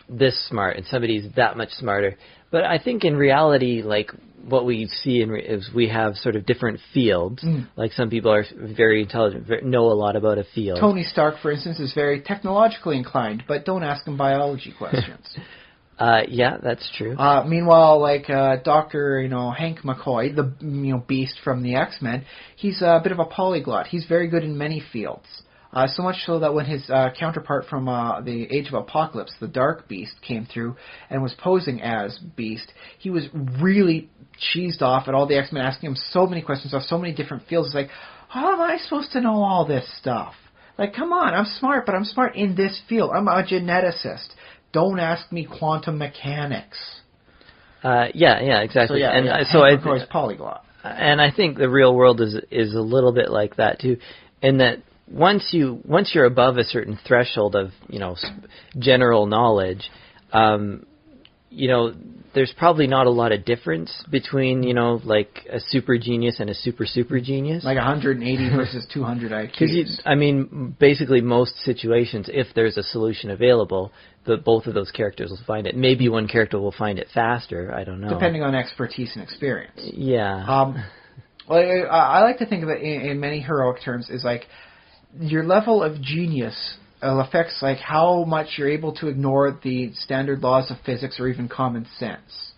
this smart and somebody's that much smarter. But I think in reality, like what we see is we have sort of different fields. Like some people are very intelligent, know a lot about a field. Tony Stark, for instance, is very technologically inclined, but don't ask him biology questions. Yeah, that's true. Meanwhile, like Dr. Hank McCoy, the Beast from the X-Men, he's a bit of a polyglot. He's very good in many fields. So much so that when his counterpart from the Age of Apocalypse, the Dark Beast, came through and was posing as Beast, he was really cheesed off at all the X-Men, asking him so many questions off so many different fields. It's like, how am I supposed to know all this stuff? Like, come on, I'm smart, but I'm smart in this field. I'm a geneticist. Don't ask me quantum mechanics. Yeah, exactly. So McCoy's polyglot. And I think the real world is a little bit like that too, in that once you're above a certain threshold of general knowledge, there's probably not a lot of difference between like a super genius and a super genius. Like 180 versus 200 IQs. Because basically most situations, if there's a solution available, both of those characters will find it. Maybe one character will find it faster. I don't know. Depending on expertise and experience. Yeah. Well, I like to think of it in many heroic terms as like your level of genius affects like how much you're able to ignore the standard laws of physics or even common sense.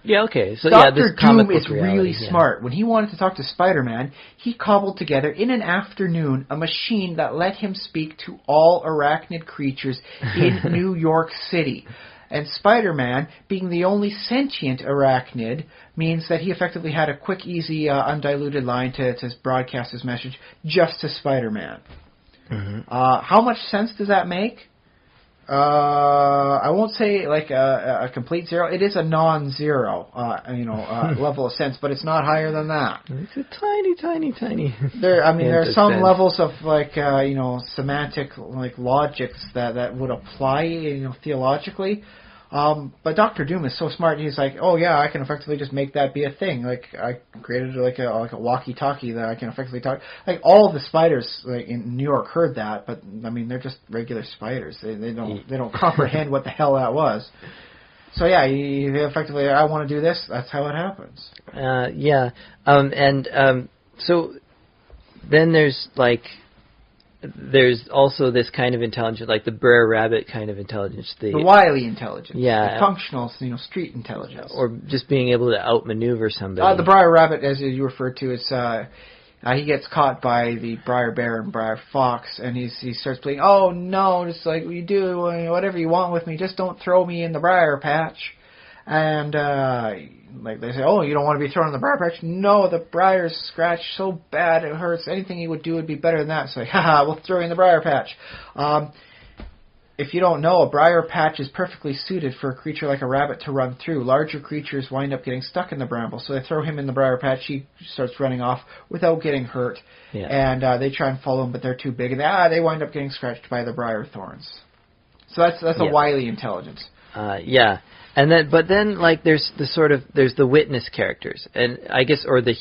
Yeah, okay. So Dr. this Doom is really smart. When he wanted to talk to Spider-Man, he cobbled together in an afternoon a machine that let him speak to all arachnid creatures in New York City. And Spider-Man, being the only sentient arachnid, means that he effectively had a quick, easy, undiluted line to broadcast his message just to Spider-Man. Mm-hmm. How much sense does that make? I won't say like a complete zero. It is a non-zero, level of sense, but it's not higher than that. It's a tiny. There are some levels of like semantic like logics that would apply theologically. But Dr. Doom is so smart. He's like, oh yeah, I can effectively just make that be a thing. Like I created like a walkie-talkie that I can effectively talk. Like all of the spiders like in New York heard that, but they're just regular spiders. They don't comprehend what the hell that was. So yeah, you effectively, I want to do this. That's how it happens. So then there's also this kind of intelligence, like the Brer Rabbit kind of intelligence. The wily intelligence. Yeah. The functional, street intelligence. Or just being able to outmaneuver somebody. The Brer Rabbit, as you referred to, is he gets caught by the Briar Bear and Briar Fox, and he starts playing, oh no, just like you do, whatever you want with me, just don't throw me in the briar patch. And like they say, oh, you don't want to be thrown in the briar patch? No, the briar's scratched so bad it hurts. Anything he would do would be better than that. So like, haha, we'll throw you in the briar patch. If you don't know, a briar patch is perfectly suited for a creature like a rabbit to run through. Larger creatures wind up getting stuck in the bramble, so they throw him in the briar patch. He starts running off without getting hurt. Yeah. And they try and follow him, but they're too big. And they wind up getting scratched by the briar thorns. So that's a wily intelligence. Yeah. And then like there's the witness characters, and I guess, or the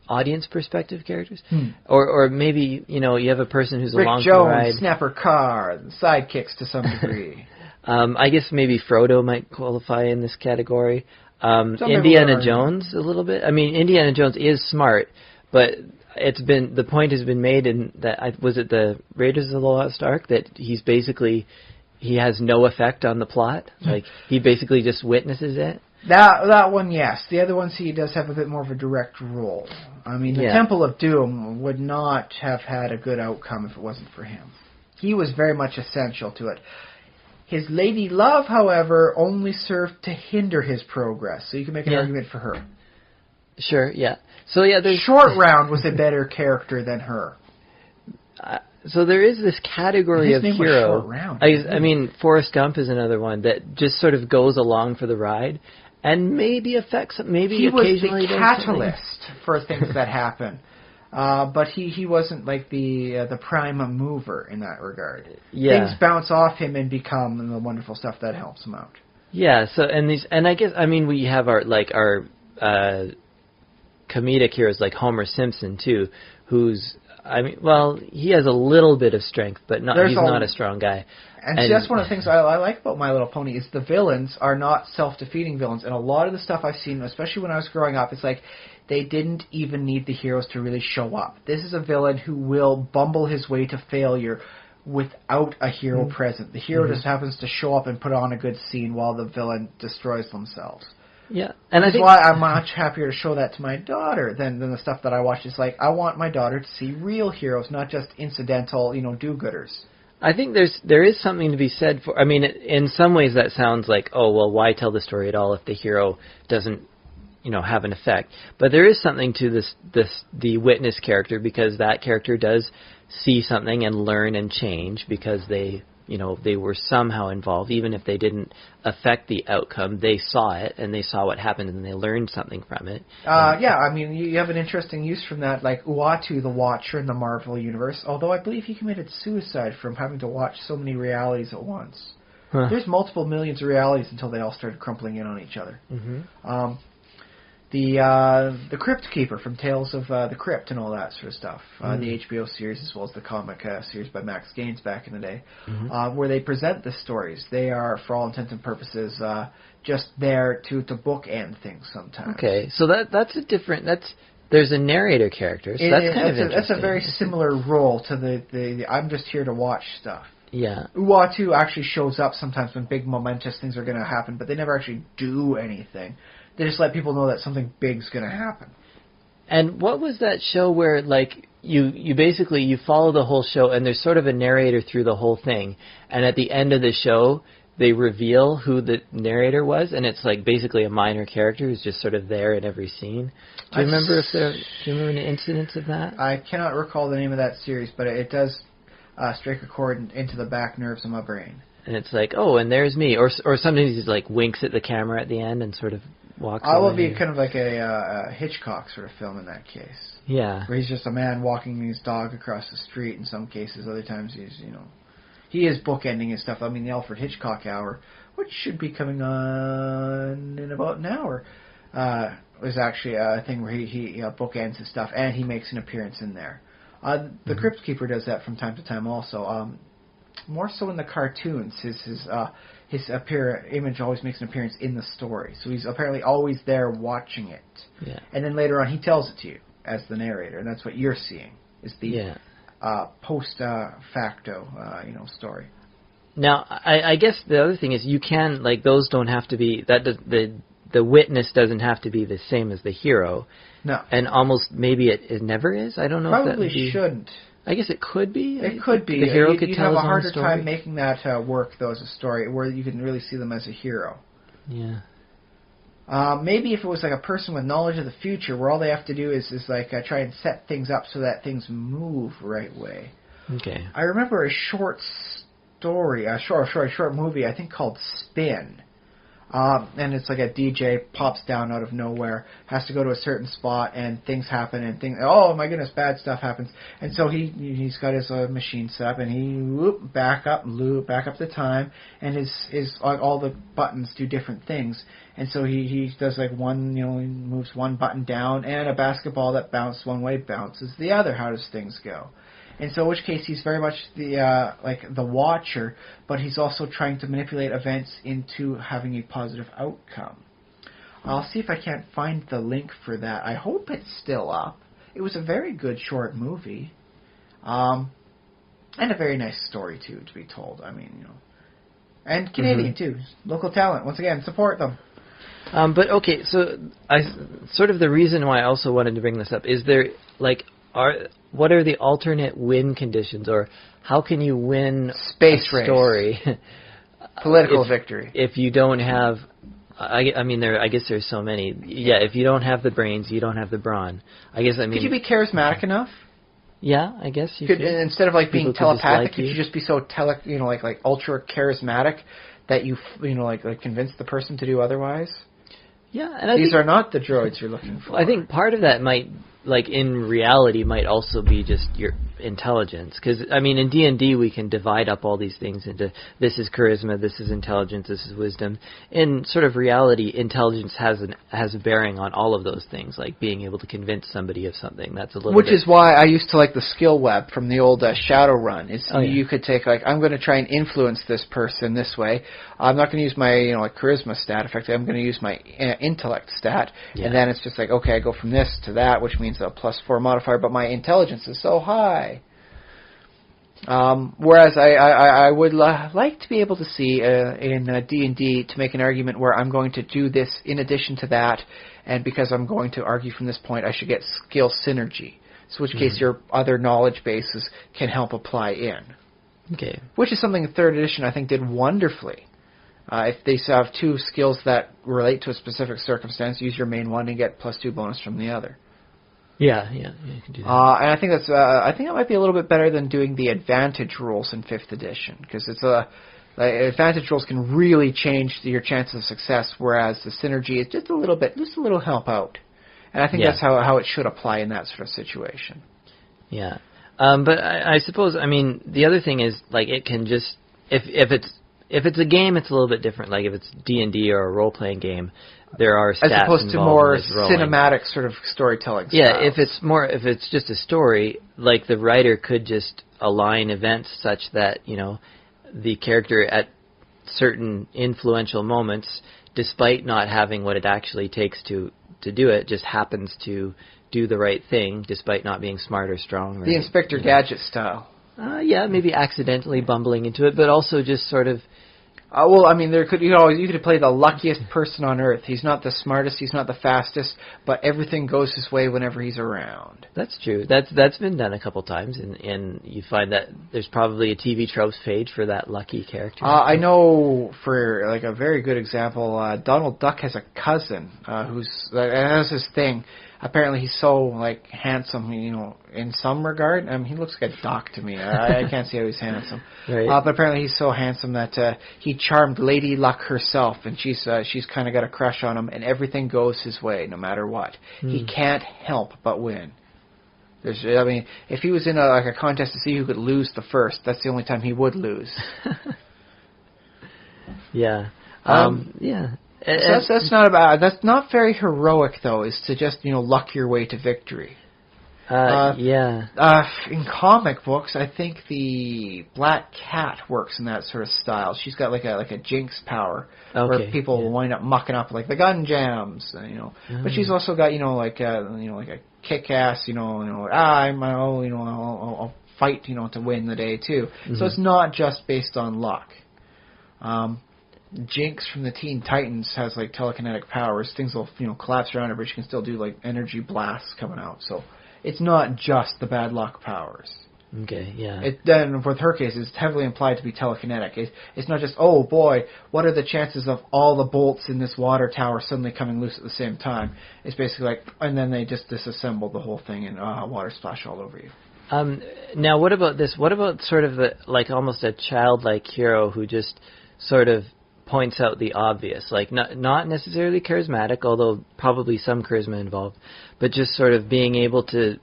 audience perspective characters, or maybe you have a person who's Rick along Jones, for the ride. Snapper Carr, sidekicks to some degree. I guess maybe Frodo might qualify in this category. Indiana Jones a little bit. Indiana Jones is smart, but the point has been made in that was it the Raiders of the Lost Ark that he has no effect on the plot. Like he basically just witnesses it. That one, yes. The other ones, he does have a bit more of a direct role. The Temple of Doom would not have had a good outcome if it wasn't for him. He was very much essential to it. His lady love, however, only served to hinder his progress. So you can make an argument for her. Sure, yeah. So yeah, there's Short Round was a better character than her. So there is this category His of name was hero. Short Round. I mean, Forrest Gump is another one that just sort of goes along for the ride and maybe affects, maybe he occasionally was the does something. catalyst for things that happen. But he wasn't like the prime mover in that regard. Yeah. Things bounce off him and become the wonderful stuff that helps him out. Yeah. So and I guess we have our comedic heroes like Homer Simpson too, who's he has a little bit of strength, but he's not a strong guy. And see, that's one of the things I like about My Little Pony is the villains are not self-defeating villains. And a lot of the stuff I've seen, especially when I was growing up, it's like they didn't even need the heroes to really show up. This is a villain who will bumble his way to failure without a hero present. The hero just happens to show up and put on a good scene while the villain destroys themselves. Yeah, and that's why I'm much happier to show that to my daughter than the stuff that I watch. It's like I want my daughter to see real heroes, not just incidental, do-gooders. I think there is something to be said for. I mean, in some ways that sounds like, oh well, why tell the story at all if the hero doesn't, have an effect? But there is something to the witness character, because that character does see something and learn and change because they were somehow involved, even if they didn't affect the outcome. They saw it, and they saw what happened, and they learned something from it. You have an interesting use from that, like Uatu the Watcher in the Marvel Universe, although I believe he committed suicide from having to watch so many realities at once. Huh. There's multiple millions of realities until they all started crumpling in on each other. Mm-hmm. The Crypt Keeper from Tales of the Crypt and all that sort of stuff. The HBO series as well as the comic series by Max Gaines back in the day, where they present the stories. They are, for all intents and purposes, just there to bookend things sometimes. Okay, so that's a different. There's a narrator character, so that's kind of interesting. That's a very similar role to the I'm just here to watch stuff. Yeah. Uatu actually shows up sometimes when big momentous things are going to happen, but they never actually do anything. They just let people know that something big's going to happen. And what was that show where, like, you basically follow the whole show, and there's sort of a narrator through the whole thing, and at the end of the show, they reveal who the narrator was, and it's like basically a minor character who's just sort of there in every scene. Do you remember any incidents of that? I cannot recall the name of that series, but it does strike a chord into the back nerves of my brain. And it's like, oh, and there's me, or sometimes he just like winks at the camera at the end and sort of walks away. I will be kind of like a Hitchcock sort of film in that case. Yeah. Where he's just a man walking his dog across the street in some cases. Other times he's, he is bookending his stuff. I mean, the Alfred Hitchcock Hour, which should be coming on in about an hour, was actually a thing where he bookends his stuff, and he makes an appearance in there. The Crypt Keeper does that from time to time also. More so in the cartoons, his image always makes an appearance in the story. So he's apparently always there watching it. Yeah. And then later on he tells it to you as the narrator, and that's what you're seeing, is the post facto story. Now, I guess the other thing is you can, like, those don't have to be, the witness doesn't have to be the same as the hero. No. And almost maybe it never is. I don't know Probably if that would be. Shouldn't. I guess it could be. It could be. The hero could you'd tell have a his own harder story. time making that work, though, as a story, where you can really see them as a hero. Yeah. Maybe if it was like a person with knowledge of the future, where all they have to do is like try and set things up so that things move the right way. Okay. I remember a short movie, I think called Spin. And it's like a DJ pops down out of nowhere, has to go to a certain spot, and things happen, and oh my goodness, bad stuff happens. And so he's got his machine set up, and he back up the time, and his all the buttons do different things. And so he does like one, he moves one button down, and a basketball that bounced one way bounces the other. How does things go? And so in which case he's very much the watcher, but he's also trying to manipulate events into having a positive outcome. I'll see if I can't find the link for that. I hope it's still up. It was a very good short movie. And a very nice story, too, to be told. I mean, And Canadian, too. Local talent. Once again, support them. But, okay, so sort of the reason why I also wanted to bring this up is there, what are the alternate win conditions, or how can you win Space a story? Political victory. If you don't have I mean, I guess there's so many. Yeah, if you don't have the brains, you don't have the brawn. I guess, I mean... Could you be charismatic enough? Yeah, I guess you could. Instead of like being telepathic, could you just be so like ultra charismatic that you like convince the person to do otherwise? Yeah, and these are not the droids you're looking for. I think part of that might, like in reality, might also be just your intelligence. Because I mean, in D&D we can divide up all these things into this is charisma, this is intelligence, this is wisdom. In sort of reality, intelligence has a bearing on all of those things, like being able to convince somebody of something. That's a little. Which is why I used to like the skill web from the old Shadowrun. You could take like, I'm going to try and influence this person this way. I'm not going to use my like charisma stat. Effectively, I'm going to use my intellect stat, and then it's just like, okay, I go from this to that, which means a +4 modifier, but my intelligence is so high. Whereas I would like to be able to see in D&D to make an argument where I'm going to do this in addition to that, and because I'm going to argue from this point, I should get skill synergy. So in which case your other knowledge bases can help apply in. Okay. Which is something 3rd edition I think did wonderfully. If they have 2 skills that relate to a specific circumstance, use your main one and get +2 bonus from the other. Yeah, you can do that. And I think that's. I think it might be a little bit better than doing the advantage rules in 5th edition, because it's advantage rules can really change your chances of success, whereas the synergy is just a little help out, and I think that's how it should apply in that sort of situation. Yeah, but I suppose, I mean, the other thing is, like, it can just if it's a game, it's a little bit different. Like if it's D&D or a role-playing game, there are stats as opposed to more cinematic sort of storytelling. Yeah, styles. if it's just a story, like the writer could just align events such that, you know, the character at certain influential moments, despite not having what it actually takes to do it, just happens to do the right thing, despite not being smart or strong. The Inspector Gadget style. Yeah, maybe accidentally bumbling into it, but also just sort of. Well, I mean, you could play the luckiest person on Earth. He's not the smartest, he's not the fastest, but everything goes his way whenever he's around. That's true. That's been done a couple times, and you find that there's probably a TV tropes page for that lucky character. I know, for like a very good example, Donald Duck has a cousin has his thing. Apparently he's so like handsome, you know, in some regard. I mean, he looks like a duck to me. I can't see how he's handsome. Right. But apparently he's so handsome that he charmed Lady Luck herself, and she's kind of got a crush on him, and everything goes his way no matter what. He can't help but win. If he was in a contest to see who could lose the first, that's the only time he would lose. Yeah. Yeah. So that's not about. That's not very heroic, though. Is to just luck your way to victory. Yeah. In comic books, I think the Black Cat works in that sort of style. She's got like a jinx power, where people will wind up mucking up like the gun jams, But she's also got like a kick-ass, I'll fight, to win the day too. So it's not just based on luck. Jinx from the Teen Titans has like telekinetic powers. Things will collapse around her, but she can still do like energy blasts coming out. So it's not just the bad luck powers. Okay, yeah. Then with her case, it's heavily implied to be telekinetic. It's not just, oh boy, what are the chances of all the bolts in this water tower suddenly coming loose at the same time? It's basically like, and then they just disassemble the whole thing and water splash all over you. Now, what about this? What about sort of like almost a childlike hero who just sort of points out the obvious, like not necessarily charismatic, although probably some charisma involved, but just sort of being able to,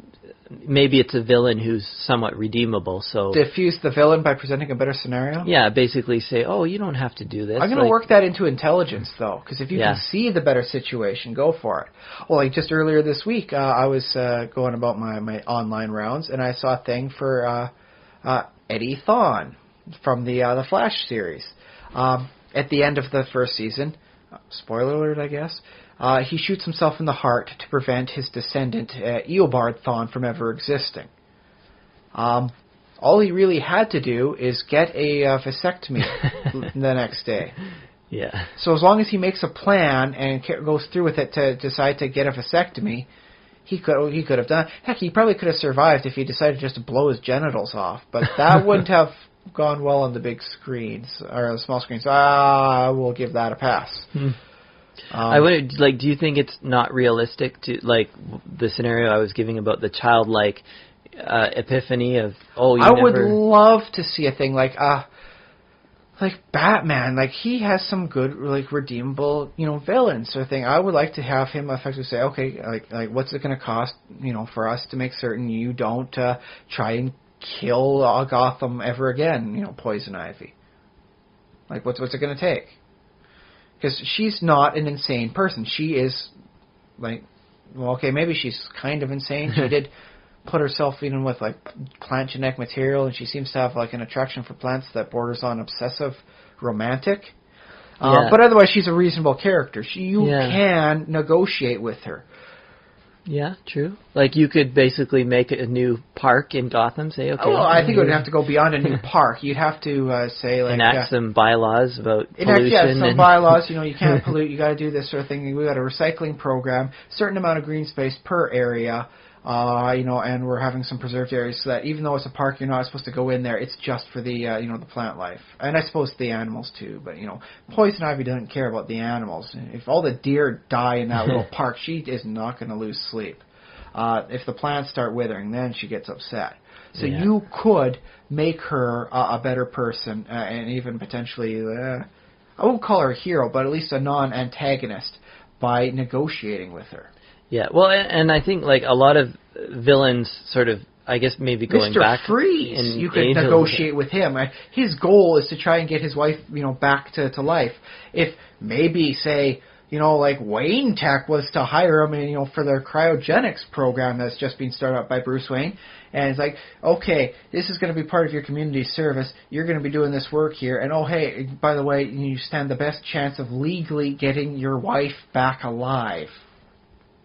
maybe it's a villain who's somewhat redeemable, so... Diffuse the villain by presenting a better scenario? Yeah, basically say, oh, you don't have to do this. I'm going to work that into intelligence, though, because if you can see the better situation, go for it. Well, like just earlier this week, I was going about my online rounds, and I saw a thing for Eddie Thawne from the Flash series. At the end of the first season, spoiler alert, I guess, he shoots himself in the heart to prevent his descendant, Eobard Thawne, from ever existing. All he really had to do is get a vasectomy the next day. Yeah. So as long as he makes a plan and goes through with it to decide to get a vasectomy, he could have done. Heck, he probably could have survived if he decided just to blow his genitals off, but that wouldn't have gone well on the big screens or the small screens. I will give that a pass. I would like. Do you think it's not realistic to like the scenario I was giving about the childlike epiphany of would love to see a thing like Batman. Like he has some good like redeemable villains sort of thing. I would like to have him effectively say, okay, like what's it going to cost for us to make certain you don't try and kill Gotham ever again? Poison Ivy. Like what's it going to take? Because she's not an insane person. She is, like, well, okay, maybe she's kind of insane. She did put herself in with, like, plant genetic material, and she seems to have, like, an attraction for plants that borders on obsessive romantic. Yeah. But otherwise, she's a reasonable character. You can negotiate with her. Yeah, true. Like, you could basically make a new park in Gotham, say, okay. Well, I think it would have to go beyond a new park. You'd have to say, like... Enact some bylaws about pollution. Yeah, some bylaws, you can't pollute, you got to do this sort of thing. We got a recycling program, certain amount of green space per area, and we're having some preserved areas so that even though it's a park, you're not supposed to go in there. It's just for the, the plant life. And I suppose the animals, too. But, Poison Ivy doesn't care about the animals. If all the deer die in that little park, she is not going to lose sleep. If the plants start withering, then she gets upset. So you could make her a better person and even potentially, I won't call her a hero, but at least a non-antagonist by negotiating with her. Yeah, well, and I think like a lot of villains sort of, I guess maybe going back... Mr. Freeze, you could negotiate with him. His goal is to try and get his wife, back to life. If maybe, say, like Wayne Tech was to hire him, for their cryogenics program that's just been started up by Bruce Wayne, and it's like, okay, this is going to be part of your community service. You're going to be doing this work here, and oh, hey, by the way, you stand the best chance of legally getting your wife back alive.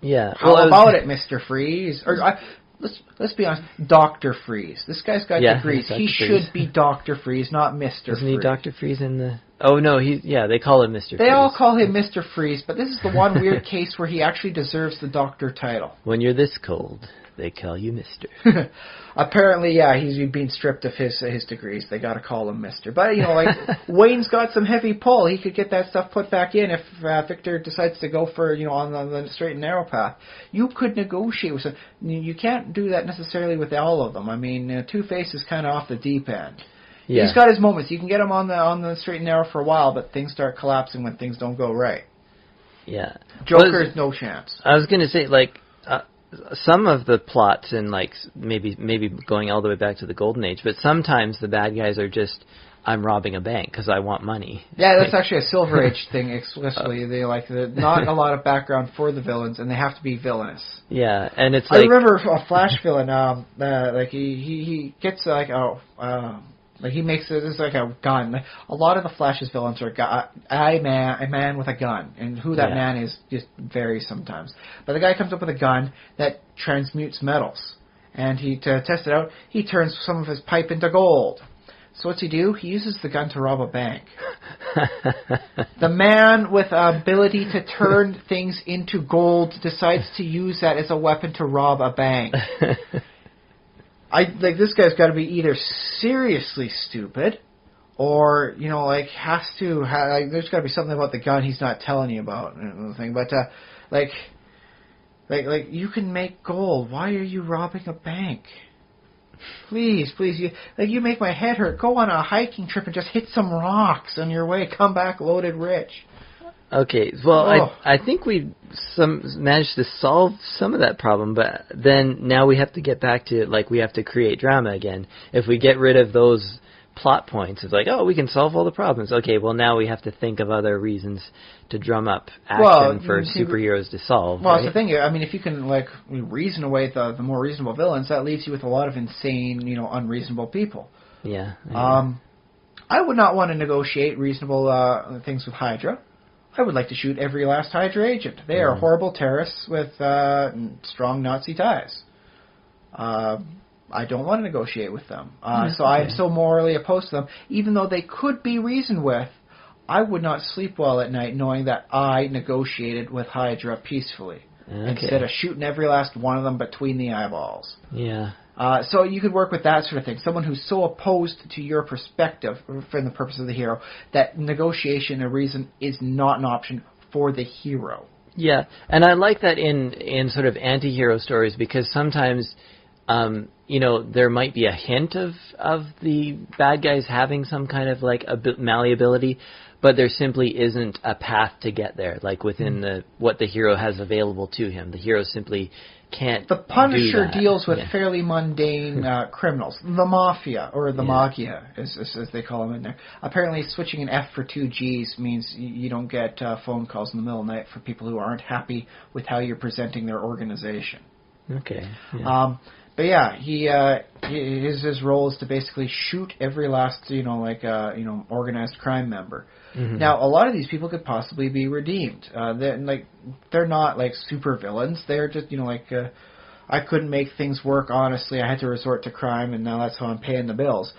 Yeah. How about it, Mr. Freeze? Or let's be honest, Dr. Freeze. This guy's got degrees. He should be Dr. Freeze, not Mr. Freeze. Isn't he Dr. Freeze in the... Oh, no, they call him Mr. Freeze. They all call him Mr. Freeze, but this is the one weird case where he actually deserves the doctor title. When you're this cold, they call you Mr. Apparently, he's been stripped of his degrees. They got to call him Mr. But, like, Wayne's got some heavy pull. He could get that stuff put back in if Victor decides to go for, on the straight and narrow path. You could negotiate with some... You can't do that necessarily with all of them. I mean, Two-Face is kind of off the deep end. Yeah. He's got his moments. You can get him on the straight and narrow for a while, but things start collapsing when things don't go right. Yeah. Joker's no chance. I was going to say, like... some of the plots and like maybe going all the way back to the Golden Age, but sometimes the bad guys are just, I'm robbing a bank because I want money. Yeah, that's actually a Silver Age thing explicitly. They not a lot of background for the villains, and they have to be villainous. Yeah, and it's like... I remember a Flash villain, like he gets like like he makes it's like a gun. Like, a lot of the Flash's villains are a man with a gun, and who that man is just varies sometimes. But the guy comes up with a gun that transmutes metals, and to test it out, he turns some of his pipe into gold. So what's he do? He uses the gun to rob a bank. The man with ability to turn things into gold decides to use that as a weapon to rob a bank. This guy's got to be either seriously stupid, or has to. There's got to be something about the gun he's not telling you about, But like you can make gold. Why are you robbing a bank? Please, you make my head hurt. Go on a hiking trip and just hit some rocks on your way. Come back loaded rich. Okay, well, I think we managed to solve some of that problem, but then now we have to get back to, like, we have to create drama again. If we get rid of those plot points, it's like, we can solve all the problems. Okay, well, now we have to think of other reasons to drum up action for superheroes to solve. Well, right? That's the thing. I mean, if you can, like, reason away the more reasonable villains, that leaves you with a lot of insane, unreasonable people. Yeah. I would not want to negotiate reasonable things with Hydra. I would like to shoot every last Hydra agent. They are horrible terrorists with strong Nazi ties. I don't want to negotiate with them. So I am so morally opposed to them. Even though they could be reasoned with, I would not sleep well at night knowing that I negotiated with Hydra peacefully. Instead of shooting every last one of them between the eyeballs. Yeah. So you could work with that sort of thing. Someone who's so opposed to your perspective, for the purpose of the hero, that negotiation or reason is not an option for the hero. Yeah, and I like that in sort of anti-hero stories, because sometimes, there might be a hint of the bad guys having some kind of like malleability, but there simply isn't a path to get there, like within what the hero has available to him. The hero simply can't. The Punisher do that. deals with fairly mundane criminals. The Mafia, or the Magia, as they call them in there. Apparently, switching an F for two Gs means you don't get phone calls in the middle of the night for people who aren't happy with how you're presenting their organization. Okay. Yeah. But yeah, his role is to basically shoot every last, organized crime member. Mm-hmm. Now, a lot of these people could possibly be redeemed. They're not like super villains. They're just, I couldn't make things work honestly. I had to resort to crime, and now that's how I'm paying the bills.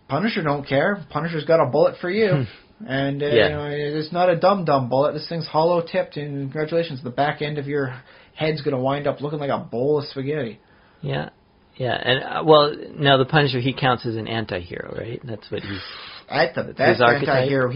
Punisher don't care. Punisher's got a bullet for you. And it's not a dumb bullet. This thing's hollow tipped, and congratulations, the back end of your head's going to wind up looking like a bowl of spaghetti. Yeah, and now the Punisher, he counts as an anti-hero, right? That's what he's... At the best anti-hero,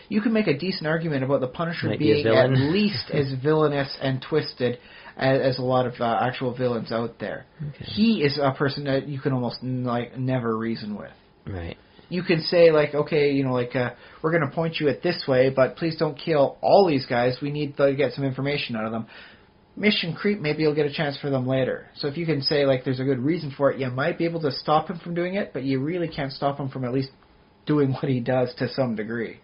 you can make a decent argument about the Punisher being at least as villainous and twisted as a lot of actual villains out there. Okay. He is a person that you can almost never reason with. Right. You can say we're going to point you at this way, but please don't kill all these guys. We need to get some information out of them. Mission creep, maybe you'll get a chance for them later. So if you can say there's a good reason for it, you might be able to stop him from doing it, but you really can't stop him from at least doing what he does to some degree,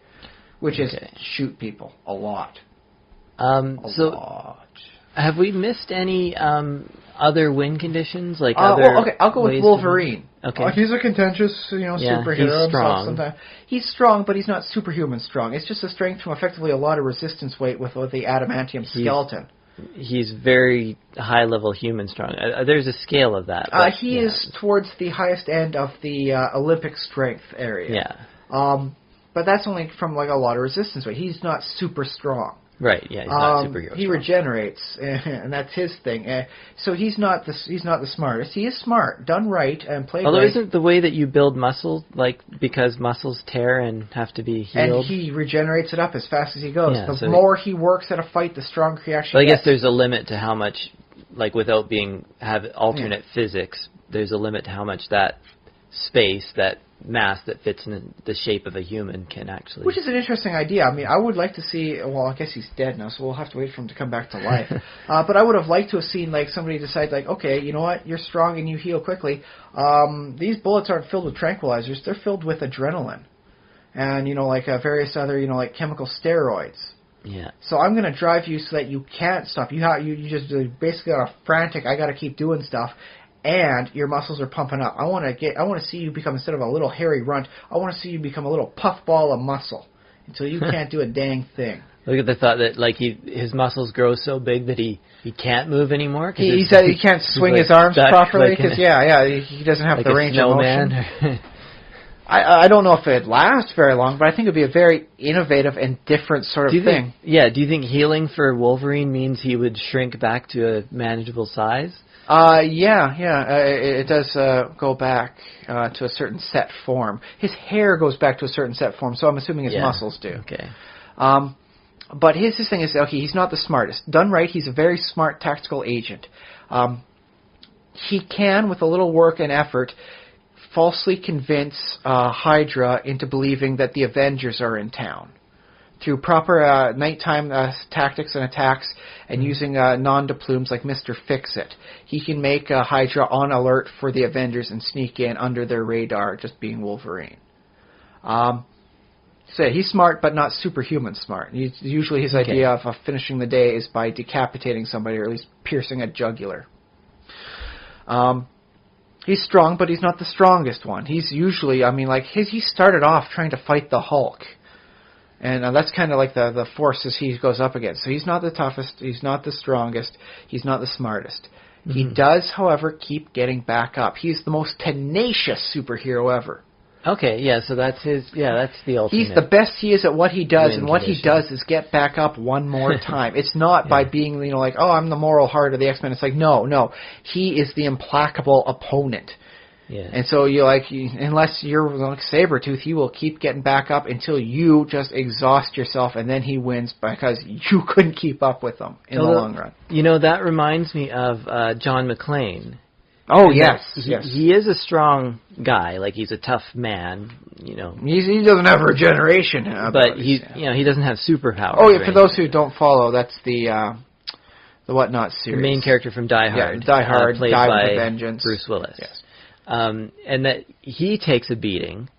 which is shoot people a lot. A lot. Have we missed any other win conditions? I'll go with Wolverine. Okay. He's a contentious, superhero. He's strong. Sometimes. He's strong, but he's not superhuman strong. It's just a strength from effectively a lot of resistance weight with the adamantium skeleton. He's very high-level human strong. There's a scale of that. He is towards the highest end of the Olympic strength area. Yeah. But that's only from a lot of resistance weight. He's not super strong. Right. Yeah. He's not superhero. He regenerates, and that's his thing. So he's not the smartest. He is smart, done right, and played. Although right. Isn't the way that you build muscle because muscles tear and have to be healed? And he regenerates it up as fast as he goes. Yeah, the more he works at a fight, the stronger he actually gets. I guess there's a limit to how much, without have alternate physics. There's a limit to how much that space, that mass that fits in the shape of a human can actually... Which is an interesting idea. I mean, I would like to see... Well, I guess he's dead now, so we'll have to wait for him to come back to life. But I would have liked to have seen, somebody decide, okay, you know what? You're strong and you heal quickly. These bullets aren't filled with tranquilizers. They're filled with adrenaline. And, various other, chemical steroids. Yeah. So I'm going to drive you so that you can't stop. You just basically are frantic, I got to keep doing stuff. And your muscles are pumping up. I want to see you become, instead of a little hairy runt, I want to see you become a little puff ball of muscle until you can't do a dang thing. Look at the thought that his muscles grow so big that he can't move anymore. He said he can't swing his arms properly because he doesn't have the range of motion. I don't know if it'd last very long, but I think it'd be a very innovative and different sort of thing. Do you think healing for Wolverine means he would shrink back to a manageable size? It does go back to a certain set form. His hair goes back to a certain set form, so I'm assuming his muscles do. Okay. But his thing is, he's not the smartest. Done right, he's a very smart tactical agent. He can, with a little work and effort, falsely convince Hydra into believing that the Avengers are in town. Through proper nighttime tactics and attacks and using non-deplumes like Mr. Fix-It, he can make Hydra on alert for the Avengers and sneak in under their radar, just being Wolverine. He's smart, but not superhuman smart. Usually his idea of finishing the day is by decapitating somebody, or at least piercing a jugular. He's strong, but he's not the strongest one. He's usually, he started off trying to fight the Hulk. And that's kind of like the forces he goes up against. So he's not the toughest, he's not the strongest, he's not the smartest. Mm-hmm. He does, however, keep getting back up. He's the most tenacious superhero ever. Okay, so that's that's the ultimate. He's the best he is at what he does, and what he does is get back up one more time. It's not by being, I'm the moral heart of the X-Men. It's no. He is the implacable opponent. Yeah. And so unless you're like Sabretooth, he will keep getting back up until you just exhaust yourself, and then he wins because you couldn't keep up with him in the long run. You know, that reminds me of John McClane. Oh, yes. He is a strong guy. Like, he's a tough man, you know. He doesn't have regeneration. But he doesn't have superpowers. Oh, yeah, for those who don't follow, that's the Whatnot series. The main character from Die Hard. Yeah, Die Hard, played Die by with a Vengeance. Bruce Willis. Yes. And that he takes a beating,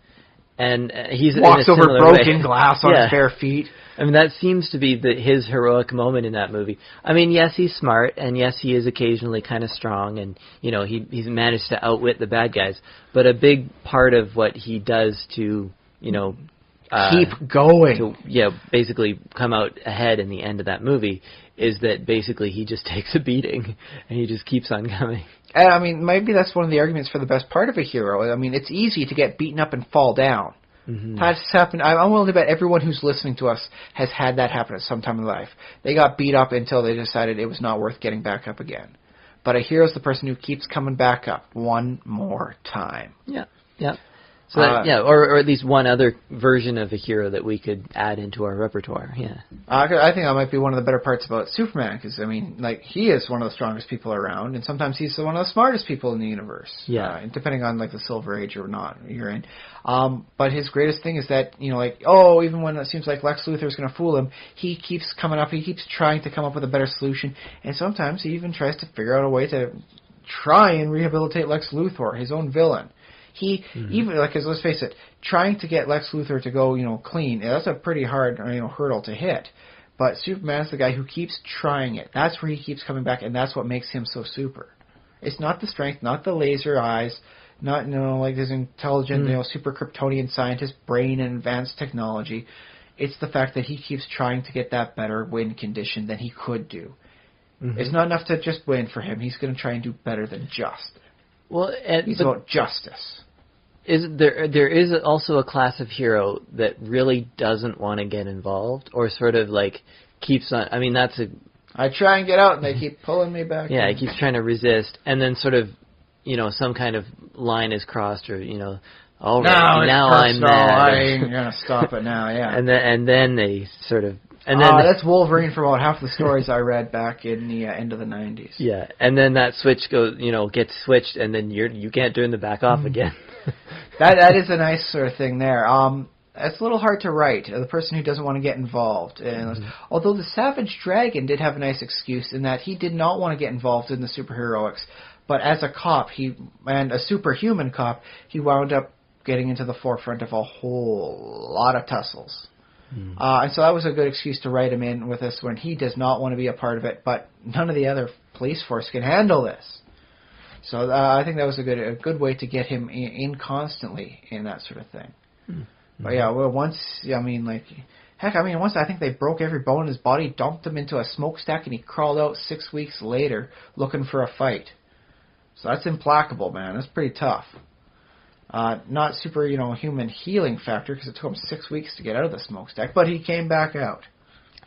and he's walks in a over broken way. glass on his bare feet. I mean, that seems to be his heroic moment in that movie. I mean, yes, he's smart, and yes, he is occasionally kind of strong, and, you know, he's managed to outwit the bad guys. But a big part of what he does to, you know... keep going. Basically come out ahead in the end of that movie is that basically he just takes a beating, and he just keeps on coming. I mean, maybe that's one of the arguments for the best part of a hero. I mean, it's easy to get beaten up and fall down. Mm-hmm. That's happened. I'm willing to bet everyone who's listening to us has had that happen at some time in life. They got beat up until they decided it was not worth getting back up again. But a hero's the person who keeps coming back up one more time. Yeah. So or at least one other version of a hero that we could add into our repertoire. Yeah. I think that might be one of the better parts about Superman, because I mean, like, he is one of the strongest people around, and sometimes he's one of the smartest people in the universe. Yeah. Depending on like the Silver Age or not you're in. But his greatest thing is that, you know, like, even when it seems like Lex Luthor is going to fool him, he keeps coming up. He keeps trying to come up with a better solution, and sometimes he even tries to figure out a way to try and rehabilitate Lex Luthor, his own villain. He even, like, let's face it, trying to get Lex Luthor to go, you know, clean, that's a pretty hard, you know, hurdle to hit. But Superman's the guy who keeps trying it. That's where he keeps coming back, and that's what makes him so super. It's not the strength, not the laser eyes, not, you know, like his intelligent, you know, super Kryptonian scientist brain and advanced technology. It's the fact that he keeps trying to get that better win condition than he could do. Mm-hmm. It's not enough to just win for him. He's going to try and do better than just. Well, he's about justice. There is also a class of hero that really doesn't want to get involved, or sort of like keeps on. I mean, I try and get out, and they keep pulling me back. Yeah, he keeps trying to resist, and then sort of, you know, some kind of line is crossed, or, you know, all right, now I'm mad. I ain't gonna stop it now. Yeah, and then they sort of. And then that's Wolverine for about half the stories I read back in the end of the 90s. Yeah, and then that switch gets switched, and then you can't turn the back off again. That is a nice sort of thing there. It's a little hard to write. The person who doesn't want to get involved. And although the Savage Dragon did have a nice excuse in that he did not want to get involved in the superheroics, but as a cop, and a superhuman cop, he wound up getting into the forefront of a whole lot of tussles. And so that was a good excuse to write him in with us when he does not want to be a part of it, but none of the other police force can handle this. So I think that was a good way to get him in constantly in that sort of thing. But yeah, well, once I think they broke every bone in his body, dumped him into a smokestack, and he crawled out 6 weeks later looking for a fight. So that's implacable, man. That's pretty tough. Not super, you know, human healing factor, because it took him 6 weeks to get out of the smokestack, but he came back out.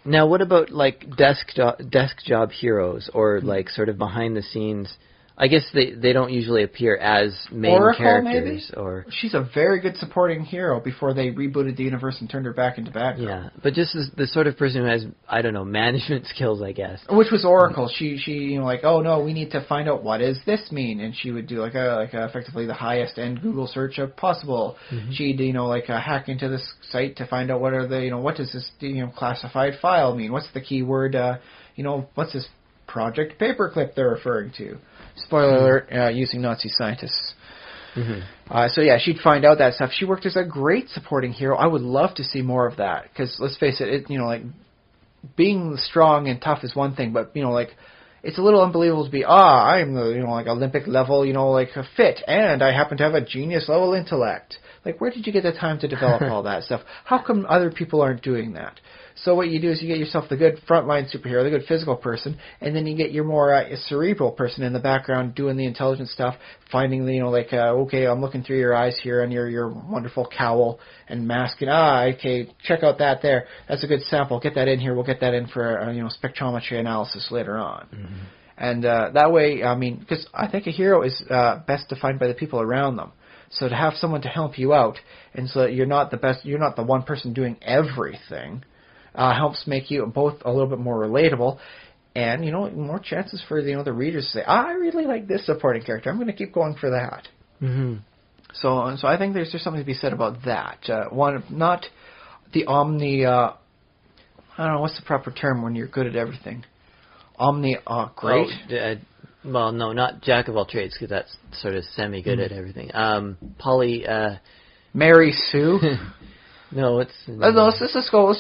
Now, what about, like, desk job heroes, or, like, sort of behind the scenes? I guess they don't usually appear as main Oracle, characters. Maybe? Or she's a very good supporting hero before they rebooted the universe and turned her back into bad girl. Yeah, but just as the sort of person who has, I don't know, management skills, I guess. Which was Oracle. She you know, like, oh no, we need to find out what does this mean, and she would do like effectively the highest end Google search of possible. She'd, you know, like hack into this site to find out what does this, you know, classified file mean? What's the keyword? You know, what's this Project Paperclip they're referring to? Spoiler alert, using Nazi scientists. So yeah, she'd find out that stuff. She worked as a great supporting hero. I would love to see more of that, because let's face it, you know, like, being strong and tough is one thing, but, you know, like, it's a little unbelievable to be, I'm the, you know, like, Olympic level, you know, like, fit, and I happen to have a genius level intellect. Like, where did you get the time to develop all that stuff? How come other people aren't doing that? So what you do is you get yourself the good frontline superhero, the good physical person, and then you get your more cerebral person in the background doing the intelligent stuff, finding the, you know, like, okay, I'm looking through your eyes here and your wonderful cowl and mask, and okay, check out that there. That's a good sample. Get that in here. We'll get that in for you know, spectrometry analysis later on. And that way, I mean, because I think a hero is best defined by the people around them. So to have someone to help you out, and so that you're not the one person doing everything, helps make you both a little bit more relatable, and more chances for the readers to say, I really like this supporting character. I'm going to keep going for that. Mm-hmm. So I think there's something to be said about that. One, not the omni. I don't know what's the proper term when you're good at everything. Omni great. Well, no, not jack of all trades, because that's sort of semi-good at everything. Mary Sue. No, it's... No, let's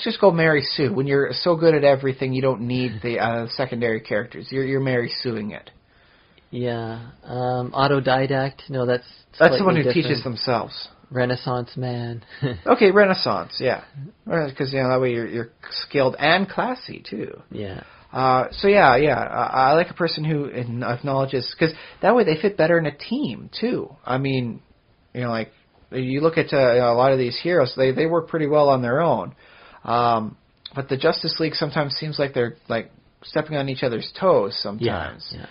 just go Mary Sue. When you're so good at everything, you don't need the secondary characters. You're Mary Sueing it. Yeah. Autodidact. No, that's someone who different. teaches themselves. Renaissance man. Okay, Renaissance. Yeah, because that way you're skilled and classy too. Yeah. I like a person who acknowledges, because that way they fit better in a team too. I mean, like you look at a lot of these heroes, they work pretty well on their own, but the Justice League sometimes seems like they're like stepping on each other's toes sometimes. Yeah.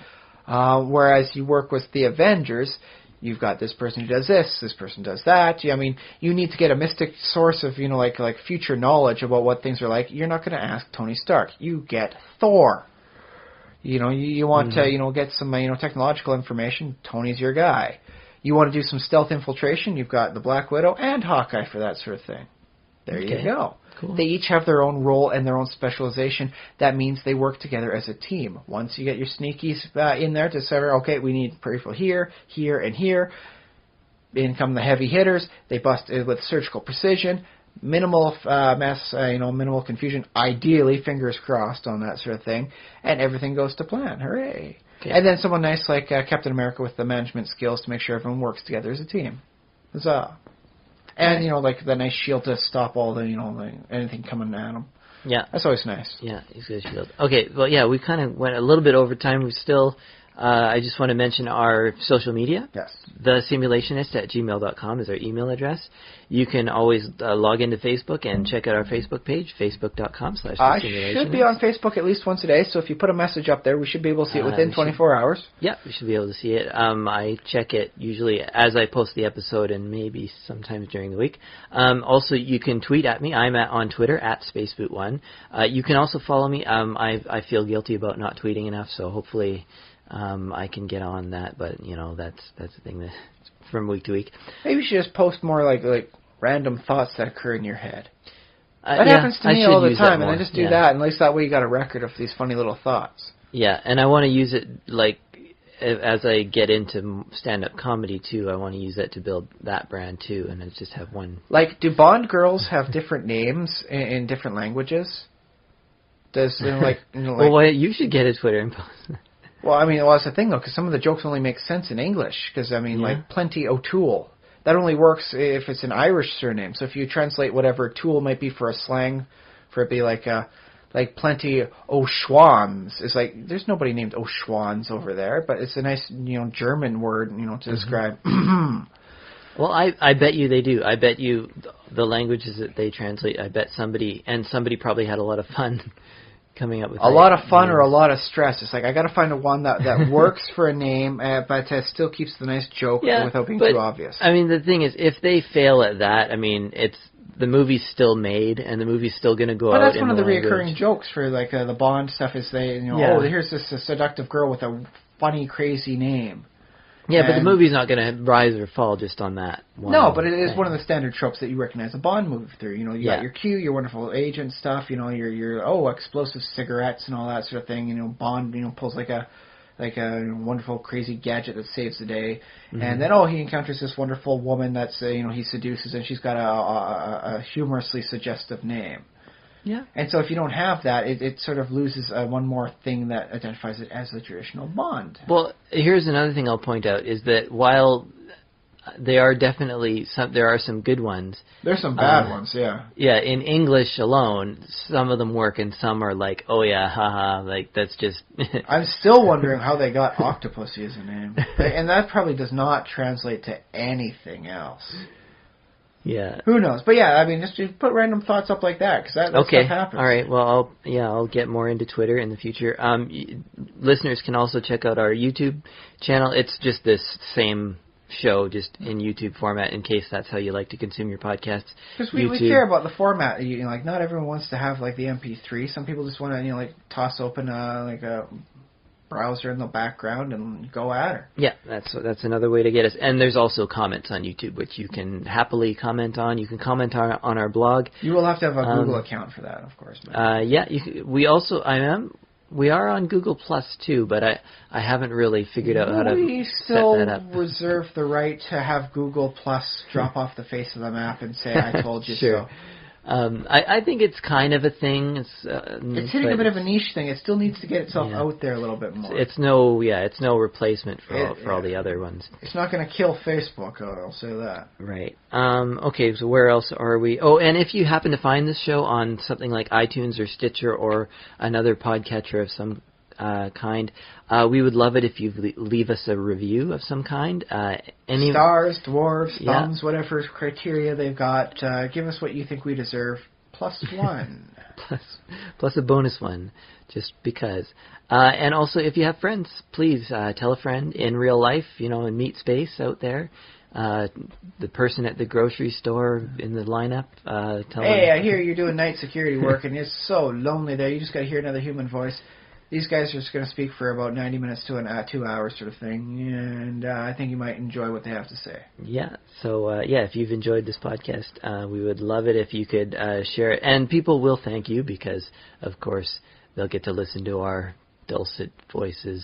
Whereas you work with the Avengers, you've got this person who does this person does that. I mean, you need to get a mystic source of, like future knowledge about what things are like. You're not going to ask Tony Stark. You get Thor. You want to, get some, technological information. Tony's your guy. You want to do some stealth infiltration. You've got the Black Widow and Hawkeye for that sort of thing. There you go. Cool. They each have their own role and their own specialization. That means they work together as a team. Once you get your sneakies in there to say, okay, we need peripheral here, here, and here. In come the heavy hitters. They bust it with surgical precision, minimal minimal confusion. Ideally, fingers crossed on that sort of thing, and everything goes to plan. Hooray! Okay. And then someone nice like Captain America with the management skills to make sure everyone works together as a team. Huzzah! And, like the nice shield to stop all the, anything coming at him. Yeah. That's always nice. Yeah, he's got a shield. Okay, well, yeah, we kind of went a little bit over time. We still, I just want to mention our social media. Yes. TheSimulationist@gmail.com is our email address. You can always log into Facebook and check out our Facebook page, facebook.com/TheSimulationist. I should be on Facebook at least once a day, so if you put a message up there, we should be able to see it within 24 hours. Yeah, we should be able to see it. I check it usually as I post the episode and maybe sometimes during the week. Also, you can tweet at me. I'm on Twitter, @SpaceBoot1. You can also follow me. I feel guilty about not tweeting enough, so hopefully I can get on that, but that's the thing that from week to week. Maybe you should just post more like random thoughts that occur in your head. That happens to me all the time, and I just do that, and at least that way you got a record of these funny little thoughts. Yeah, and I want to use it like as I get into stand-up comedy too. I want to use that to build that brand too, and I just have one. Like, do Bond girls have different names in different languages? Does well, you should get a Twitter and post. Well, that's the thing, though, because some of the jokes only make sense in English. Because, like Plenty O'Toole, that only works if it's an Irish surname. So if you translate whatever Toole might be for a slang, for it be like Plenty O'Schwans, it's like, there's nobody named O'Schwans over there, but it's a nice, German word, to describe. Well, I bet you they do. I bet you the languages that they translate, I bet somebody probably had a lot of fun coming up with a lot of fun or a lot of stress. It's like I got to find one that works for a name, but still keeps the nice joke without being too obvious. The thing is, if they fail at that, it's the movie's still made and the movie's still going to go out. But that's one of the reoccurring jokes for like the Bond stuff. Is here's this seductive girl with a funny, crazy name. Yeah, but the movie's not going to rise or fall just on that one. No, but it is one of the standard tropes that you recognize a Bond movie through. You got your Q, your wonderful agent stuff. Your explosive cigarettes and all that sort of thing. Bond, pulls like a wonderful crazy gadget that saves the day, and then he encounters this wonderful woman that's he seduces, and she's got a humorously suggestive name. Yeah. And so if you don't have that, it sort of loses one more thing that identifies it as a traditional Bond. Well, here's another thing I'll point out, is that while they are definitely there are some good ones. There's some bad ones, yeah. Yeah, in English alone, some of them work and some are like, oh yeah, haha, like that's just... I'm still wondering how they got Octopussy as a name. And that probably does not translate to anything else. Yeah. Who knows? But yeah, I mean, just put random thoughts up like that, because that Okay. stuff happens. All right. Well, I'll get more into Twitter in the future. Listeners can also check out our YouTube channel. It's just this same show, just in YouTube format, in case that's how you like to consume your podcasts. Because we care about the format. You know, like, not everyone wants to have like the MP3. Some people just want to, you know, like, toss open like a browser in the background and go at her. Yeah, that's another way to get us. And there's also comments on YouTube, which you can happily comment on. You can comment on our blog. You will have to have a Google account for that, of course. Yeah, we are on Google Plus too, but I haven't really figured out how to set that up. We still reserve the right to have Google Plus drop off the face of the map and say, "I told you sure. so." I think it's kind of a thing. It's hitting a bit of a niche thing. It still needs to get itself out there a little bit more. It's no replacement for all the other ones. It's not going to kill Facebook, I'll say that. Right. Okay, so where else are we? Oh, and if you happen to find this show on something like iTunes or Stitcher or another podcatcher of some kind, we would love it if you leave us a review of some kind. Stars, dwarves, thumbs, whatever criteria they've got. Give us what you think we deserve, +1. plus a bonus one, just because. And also, if you have friends, please tell a friend in real life, in meet space out there. The person at the grocery store in the lineup. Tell them. I hear you're doing night security work, and it's so lonely there. You just got to hear another human voice. These guys are just going to speak for about 90 minutes to 2 hours sort of thing, and I think you might enjoy what they have to say. Yeah, so if you've enjoyed this podcast, we would love it if you could share it. And people will thank you because, of course, they'll get to listen to our dulcet voices.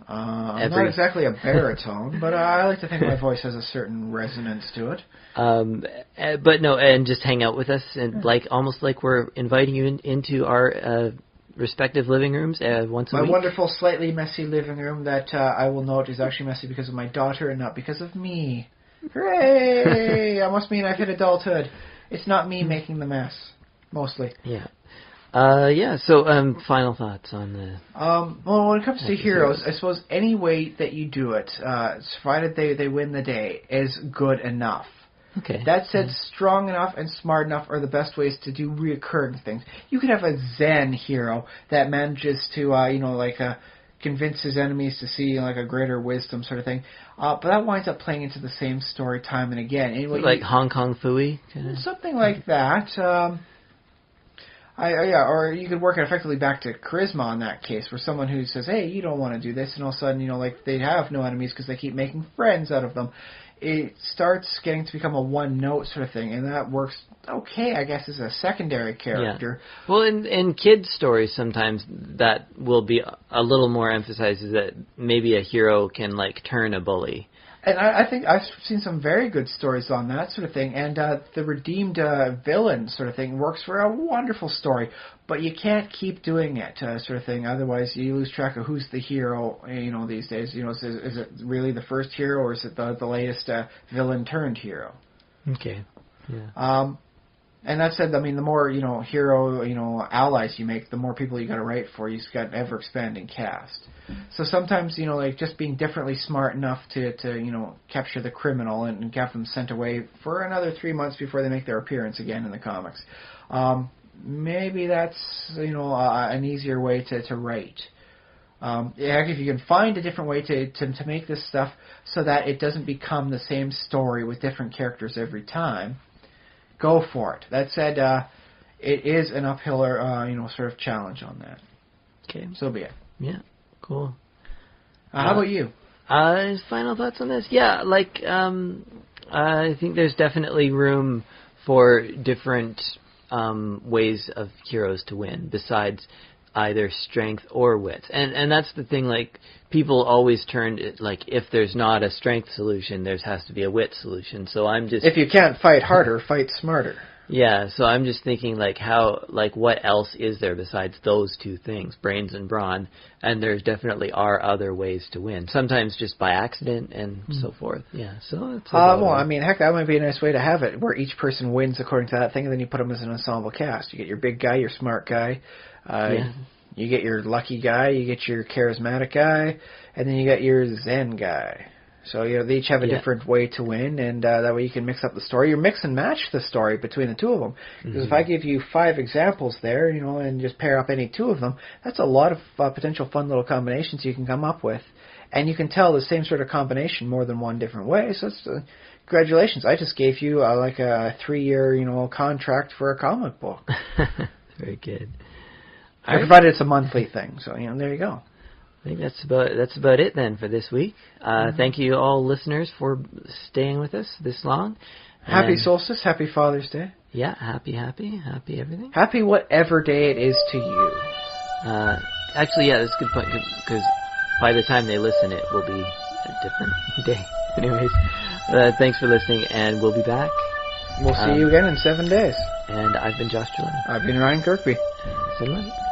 I'm not exactly a baritone, but I like to think my voice has a certain resonance to it. But no, and just hang out with us, and almost like we're inviting you into our respective living rooms once a week. My wonderful, slightly messy living room that I will note is actually messy because of my daughter and not because of me. Hooray! That must mean I've hit adulthood. It's not me making the mess, mostly. Yeah. So final thoughts on the... Well, when it comes to heroes, I suppose any way that you do it, provided they win the day, is good enough. Okay. That said, strong enough and smart enough are the best ways to do reoccurring things. You could have a Zen hero that manages to, convince his enemies to see, a greater wisdom sort of thing. But that winds up playing into the same story time and again. Like Hong Kong Phooey? Something like that. Or you could work it effectively back to charisma in that case, where someone who says, hey, you don't want to do this, and all of a sudden, they have no enemies because they keep making friends out of them. It starts getting to become a one-note sort of thing, and that works okay, I guess, as a secondary character. Yeah. Well, in kids' stories, sometimes that will be a little more emphasized, is that maybe a hero can, turn a bully. And I think I've seen some very good stories on that sort of thing, and the redeemed villain sort of thing works for a wonderful story, but you can't keep doing it sort of thing, otherwise you lose track of who's the hero, these days. Is it really the first hero, or is it the latest villain turned hero? Okay, yeah. And that said, the more, hero, allies you make, the more people you got to write for. You've got an ever-expanding cast. So sometimes, just being differently smart enough to capture the criminal and have them sent away for another 3 months before they make their appearance again in the comics. Maybe that's, an easier way to write. If you can find a different way to make this stuff so that it doesn't become the same story with different characters every time, go for it. That said, it is an uphill, sort of challenge on that. Okay. So be it. Yeah. Cool. How about you? Final thoughts on this? Yeah, I think there's definitely room for different ways of heroes to win, besides either strength or wits. And that's the thing, people always turn, if there's not a strength solution, there has to be a wit solution. So I'm just... If you can't fight harder, fight smarter. Yeah, so I'm just thinking, what else is there besides those two things, brains and brawn? And there definitely are other ways to win. Sometimes just by accident and so forth. Yeah, so it's... heck, that might be a nice way to have it, where each person wins according to that thing, and then you put them as an ensemble cast. You get your big guy, your smart guy, you get your lucky guy, you get your charismatic guy, and then you get your Zen guy. So, they each have a different way to win, and that way you can mix up the story. You mix and match the story between the two of them. Because if I give you 5 examples there, and just pair up any 2 of them, that's a lot of potential fun little combinations you can come up with. And you can tell the same sort of combination more than one different way. So, congratulations. I just gave you like a 3-year, contract for a comic book. Very good. Provided it's a monthly thing. So, there you go. I think that's about it then for this week. Thank you all listeners for staying with us this long. Happy solstice, happy Father's Day. Yeah, happy everything. Happy whatever day it is to you. Actually, yeah, that's a good point, because by the time they listen, it will be a different day. Anyways, thanks for listening, and we'll be back. We'll see you again in 7 days. And I've been Josh Jordan. I've been Ryan Kirkby. So long.